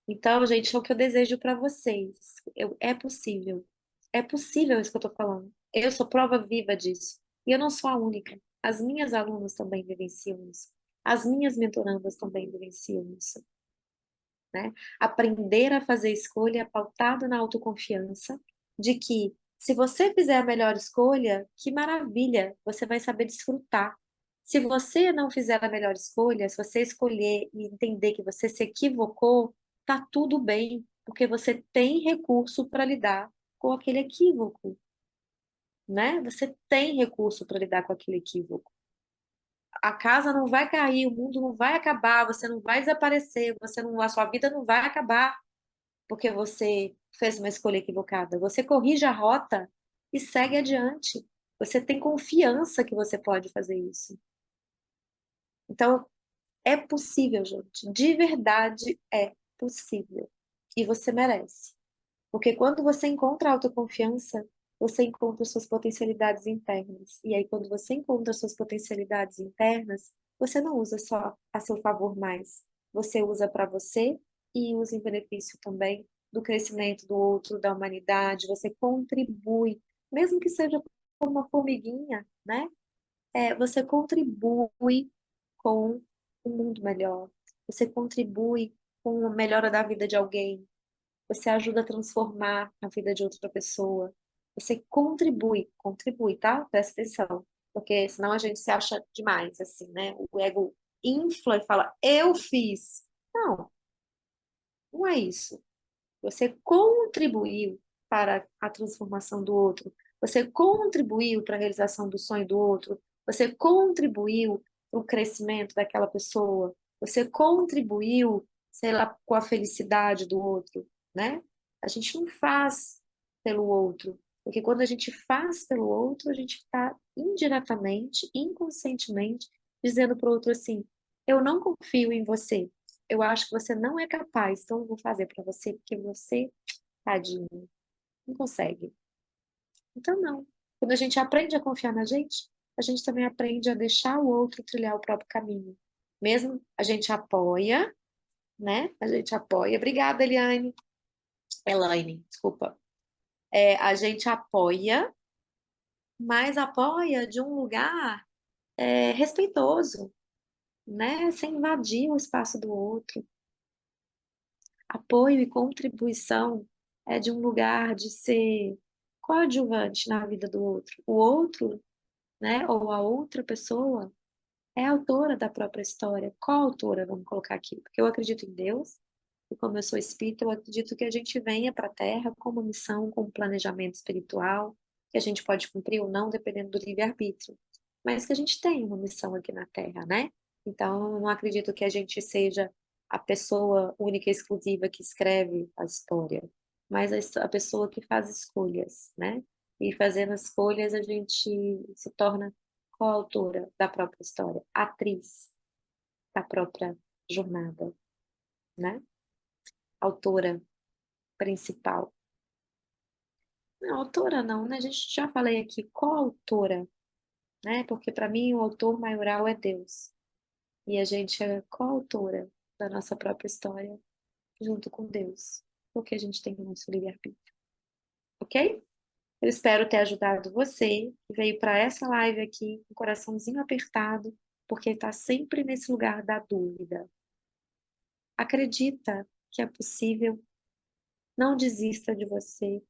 Então, gente, é o que eu desejo para vocês. É possível. É possível isso que eu tô falando. Eu sou prova viva disso. E eu não sou a única. As minhas alunas também vivenciam isso. As minhas mentorandas também vivenciam isso, né? Aprender a fazer escolha pautado na autoconfiança, de que se você fizer a melhor escolha, que maravilha, você vai saber desfrutar. Se você não fizer a melhor escolha, se você escolher e entender que você se equivocou, tá tudo bem, porque você tem recurso para lidar com aquele equívoco, né? Você tem recurso para lidar com aquele equívoco. A casa não vai cair, o mundo não vai acabar, você não vai desaparecer, a sua vida não vai acabar porque você fez uma escolha equivocada. Você corrige a rota e segue adiante. Você tem confiança que você pode fazer isso. Então, é possível, gente. De verdade é possível. E você merece. Porque quando você encontra autoconfiança, você encontra suas potencialidades internas. E aí, quando você encontra suas potencialidades internas, você não usa só a seu favor mais. Você usa para você e usa em benefício também do crescimento do outro, da humanidade. Você contribui, mesmo que seja como uma formiguinha, né? Você contribui com um mundo melhor. Você contribui com a melhora da vida de alguém, você ajuda a transformar a vida de outra pessoa, você contribui, tá? Presta atenção, porque senão a gente se acha demais, assim, né? O ego infla e fala, eu fiz. Não, não é isso. Você contribuiu para a transformação do outro. Você contribuiu para a realização do sonho do outro. Você contribuiu para o crescimento daquela pessoa. Você contribuiu, sei lá, com a felicidade do outro, né? A gente não faz pelo outro, porque quando a gente faz pelo outro, a gente está indiretamente, inconscientemente, dizendo para o outro assim: eu não confio em você, eu acho que você não é capaz, então eu vou fazer para você, porque você, tadinho, não consegue. Então, não. Quando a gente aprende a confiar na gente, a gente também aprende a deixar o outro trilhar o próprio caminho. Mesmo a gente apoia, né? A gente apoia. Obrigada, Eliane. Elaine, desculpa. A gente apoia, mas apoia de um lugar respeitoso, né? Sem invadir o espaço do outro. Apoio e contribuição é de um lugar de ser coadjuvante na vida do outro. O outro, né, ou a outra pessoa é autora da própria história. Qual autora? Vamos colocar aqui. Porque eu acredito em Deus, e como eu sou espírita, eu acredito que a gente venha para a Terra com uma missão, com um planejamento espiritual, que a gente pode cumprir ou não, dependendo do livre-arbítrio. Mas que a gente tem uma missão aqui na Terra, né? Então, eu não acredito que a gente seja a pessoa única e exclusiva que escreve a história, mas a pessoa que faz escolhas, né? E fazendo escolhas, a gente se torna coautora da própria história, atriz da própria jornada, né? Autora principal. Não, autora não, né? A gente já falei aqui, coautora, né? Porque para mim o autor maioral é Deus. E a gente é coautora da nossa própria história junto com Deus. Porque a gente tem o nosso livre-arbítrio, ok? Eu espero ter ajudado você que veio para essa live aqui com o coraçãozinho apertado, porque está sempre nesse lugar da dúvida. Acredita que é possível, não desista de você.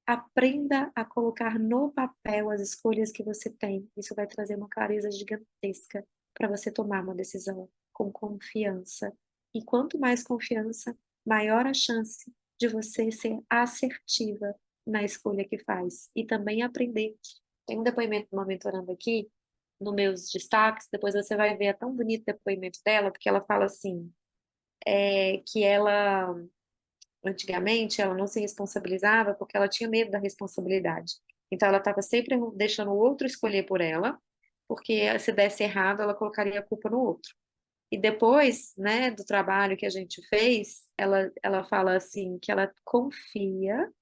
Aprenda a colocar no papel as escolhas que você tem. Isso vai trazer uma clareza gigantesca para você tomar uma decisão com confiança. E quanto mais confiança, maior a chance de você ser assertiva na escolha que faz. E também aprender. Tem um depoimento de uma mentoranda aqui, nos meus destaques, depois você vai ver, é tão bonito o depoimento dela, porque ela fala assim, que ela antigamente, ela não se responsabilizava porque ela tinha medo da responsabilidade. Então, ela estava sempre deixando o outro escolher por ela, porque se desse errado, ela colocaria a culpa no outro. E depois, né, do trabalho que a gente fez, ela fala assim, que ela confia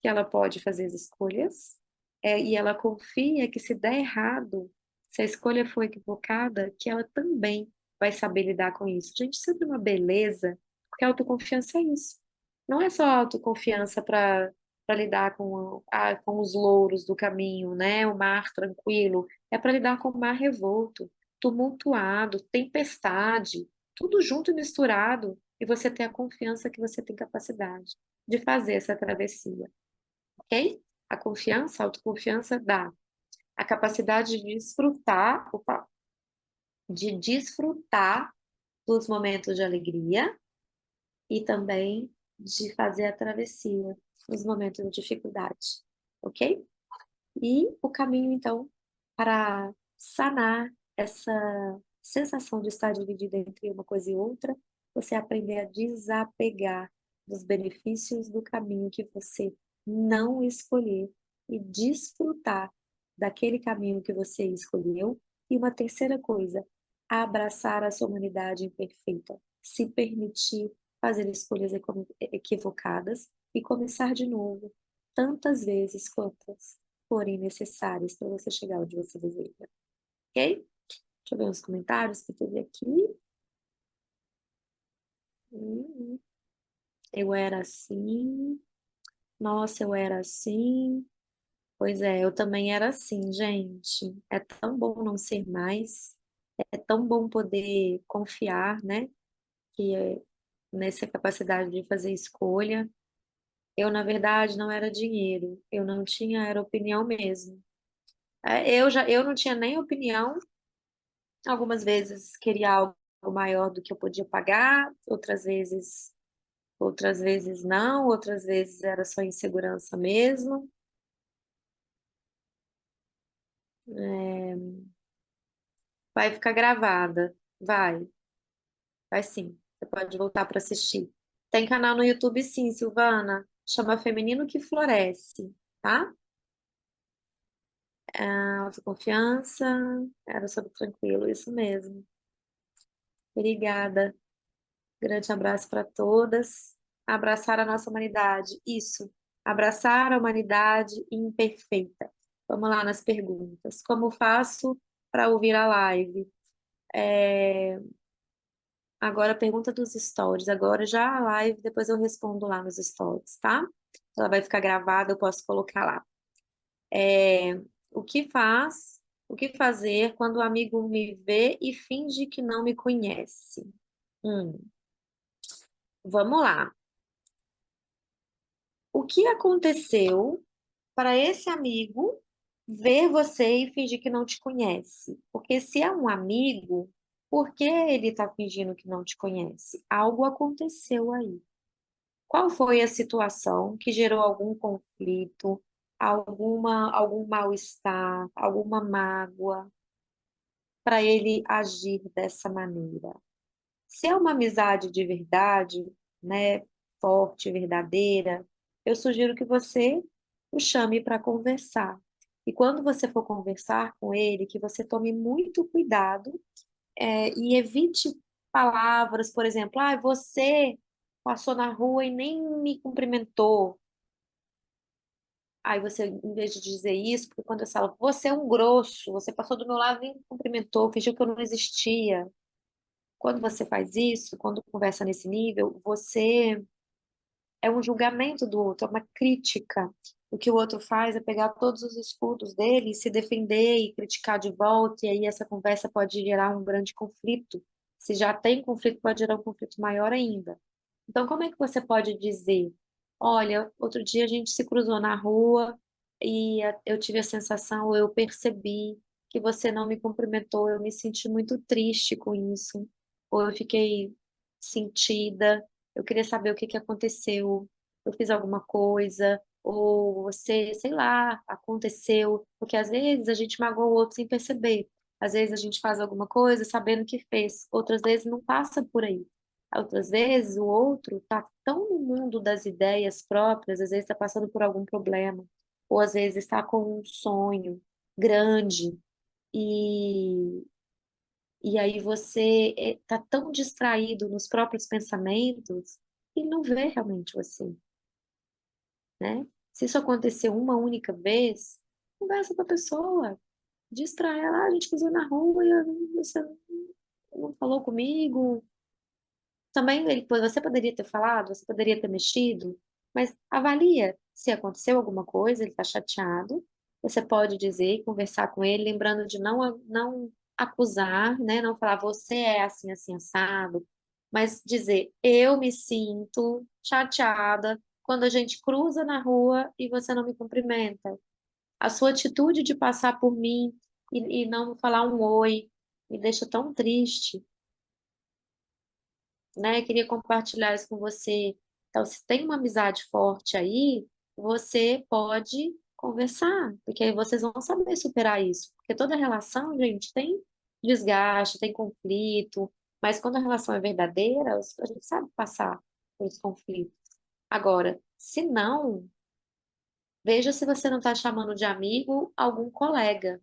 que ela pode fazer as escolhas, e ela confia que se der errado, se a escolha for equivocada, que ela também vai saber lidar com isso. Gente, sempre uma beleza, porque a autoconfiança é isso. Não é só autoconfiança para lidar com os louros do caminho, né? O mar tranquilo. É para lidar com o mar revolto, tumultuado, tempestade, tudo junto e misturado, e você ter a confiança que você tem capacidade de fazer essa travessia, ok? A confiança, a autoconfiança dá a capacidade de desfrutar, opa, de desfrutar dos momentos de alegria e também de fazer a travessia nos momentos de dificuldade, ok? E o caminho, então, para sanar essa sensação de estar dividida entre uma coisa e outra, você aprender a desapegar dos benefícios do caminho que você não escolher e desfrutar daquele caminho que você escolheu. E uma terceira coisa, abraçar a sua humanidade imperfeita, se permitir fazer escolhas equivocadas e começar de novo, tantas vezes quantas forem necessárias para você chegar onde você deseja. Ok? Deixa eu ver os comentários que teve aqui. Hum, eu era assim. Nossa, eu era assim. Pois é, eu também era assim, gente. É tão bom não ser mais. É tão bom poder confiar, né? Que nessa capacidade de fazer escolha. Eu, na verdade, não era dinheiro, eu não tinha, era opinião mesmo. Eu não tinha nem opinião, algumas vezes queria algo maior do que eu podia pagar, outras vezes não, outras vezes era só insegurança mesmo. É, vai ficar gravada, vai sim. Você pode voltar para assistir. Tem canal no YouTube, sim, Silvana. Chama Feminino que Floresce, tá? Autoconfiança, era sobre tranquilo, isso mesmo. Obrigada. Grande abraço para todas. Abraçar a nossa humanidade. Isso. Abraçar a humanidade imperfeita. Vamos lá nas perguntas. Como faço para ouvir a live? É, Agora, a pergunta dos stories. Agora já a live, depois eu respondo lá nos stories, tá? Ela vai ficar gravada, eu posso colocar lá. É, o que faz, o que fazer quando o amigo me vê e finge que não me conhece? Hum, vamos lá. O que aconteceu para esse amigo ver você e fingir que não te conhece? Porque se é um amigo, por que ele está fingindo que não te conhece? Algo aconteceu aí. Qual foi a situação que gerou algum conflito, algum mal-estar, alguma mágoa para ele agir dessa maneira? Se é uma amizade de verdade, né, forte, verdadeira, eu sugiro que você o chame para conversar. E quando você for conversar com ele, que você tome muito cuidado, e evite palavras, por exemplo, você passou na rua e nem me cumprimentou. Aí você, em vez de dizer isso, porque quando eu falo, você é um grosso, você passou do meu lado e nem me cumprimentou, fingiu que eu não existia. Quando você faz isso, quando conversa nesse nível, você é um julgamento do outro, é uma crítica. O que o outro faz é pegar todos os escudos dele e se defender e criticar de volta, e aí essa conversa pode gerar um grande conflito. Se já tem conflito, pode gerar um conflito maior ainda. Então, como é que você pode dizer: olha, outro dia a gente se cruzou na rua e eu tive a sensação, eu percebi que você não me cumprimentou, eu me senti muito triste com isso, ou eu fiquei sentida, eu queria saber o que que aconteceu, eu fiz alguma coisa, ou você, sei lá, aconteceu, porque às vezes a gente magoa o outro sem perceber. Às vezes a gente faz alguma coisa sabendo que fez, outras vezes não passa por aí. Outras vezes o outro está tão no mundo das ideias próprias, às vezes está passando por algum problema, ou às vezes está com um sonho grande, e, e aí você está tão distraído nos próprios pensamentos e não vê realmente você, né? Se isso aconteceu uma única vez, conversa com a pessoa, diz para ela: a gente cruzou na rua e você não falou comigo. Também você poderia ter falado, você poderia ter mexido, mas avalia se aconteceu alguma coisa, ele está chateado. Você pode dizer, conversar com ele, lembrando de não acusar, né? Não falar você é assim, assim, assado, mas dizer eu me sinto chateada quando a gente cruza na rua e você não me cumprimenta. A sua atitude de passar por mim e não falar um oi me deixa tão triste, né? Queria compartilhar isso com você. Então, se tem uma amizade forte aí, você pode conversar, porque aí vocês vão saber superar isso. Porque toda relação, gente, tem desgaste, tem conflito, mas quando a relação é verdadeira, a gente sabe passar por esse conflito. Agora, se não, veja se você não está chamando de amigo algum colega,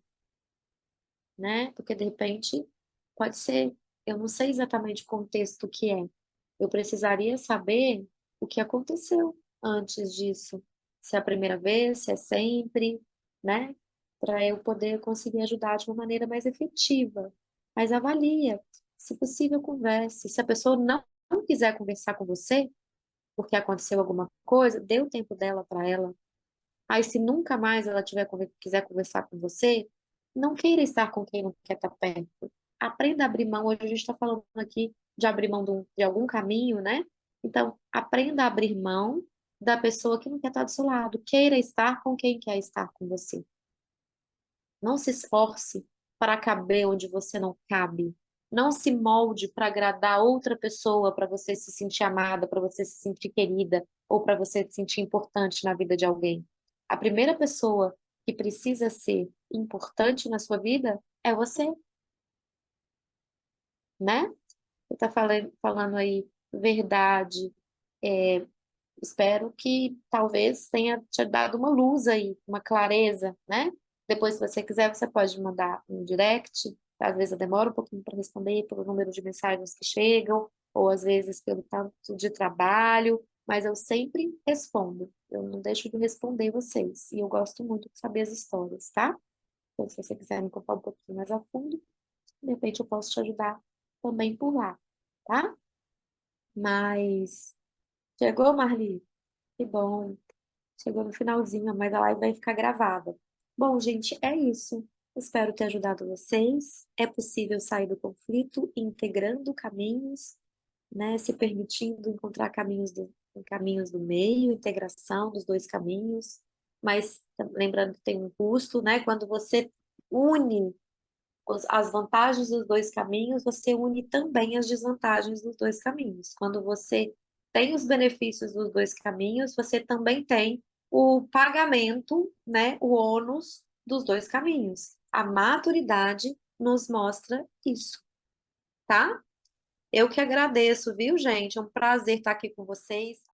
né? Porque de repente pode ser, eu não sei exatamente o contexto que é. Eu precisaria saber o que aconteceu antes disso. Se é a primeira vez, se é sempre, né? Para eu poder conseguir ajudar de uma maneira mais efetiva. Mas avalia, se possível, converse. Se a pessoa não quiser conversar com você, porque aconteceu alguma coisa, dê o tempo dela para ela. Aí, se nunca mais ela quiser conversar com você, não queira estar com quem não quer estar perto. Aprenda a abrir mão. Hoje a gente está falando aqui de abrir mão de algum caminho, né? Então, aprenda a abrir mão da pessoa que não quer estar do seu lado. Queira estar com quem quer estar com você. Não se esforce para caber onde você não cabe. Não se molde para agradar outra pessoa, para você se sentir amada, para você se sentir querida ou para você se sentir importante na vida de alguém. A primeira pessoa que precisa ser importante na sua vida é você, né? Você está falando aí verdade. Espero que talvez tenha te dado uma luz aí, uma clareza, né? Depois, se você quiser, você pode mandar um direct. Às vezes eu demoro um pouquinho para responder pelo número de mensagens que chegam, ou às vezes pelo tanto de trabalho, mas eu sempre respondo. Eu não deixo de responder vocês. E eu gosto muito de saber as histórias, tá? Então, se você quiser me contar um pouquinho mais a fundo, de repente eu posso te ajudar também por lá, tá? Mas chegou, Marli? Que bom. Chegou no finalzinho, mas a live vai ficar gravada. Bom, gente, é isso. Espero ter ajudado vocês. É possível sair do conflito integrando caminhos, né? Se permitindo encontrar caminhos do meio, integração dos dois caminhos. Mas lembrando que tem um custo, né? Quando você une as vantagens dos dois caminhos, você une também as desvantagens dos dois caminhos. Quando você tem os benefícios dos dois caminhos, você também tem o pagamento, né, o ônus dos dois caminhos. A maturidade nos mostra isso, tá? Eu que agradeço, viu, gente? É um prazer estar aqui com vocês.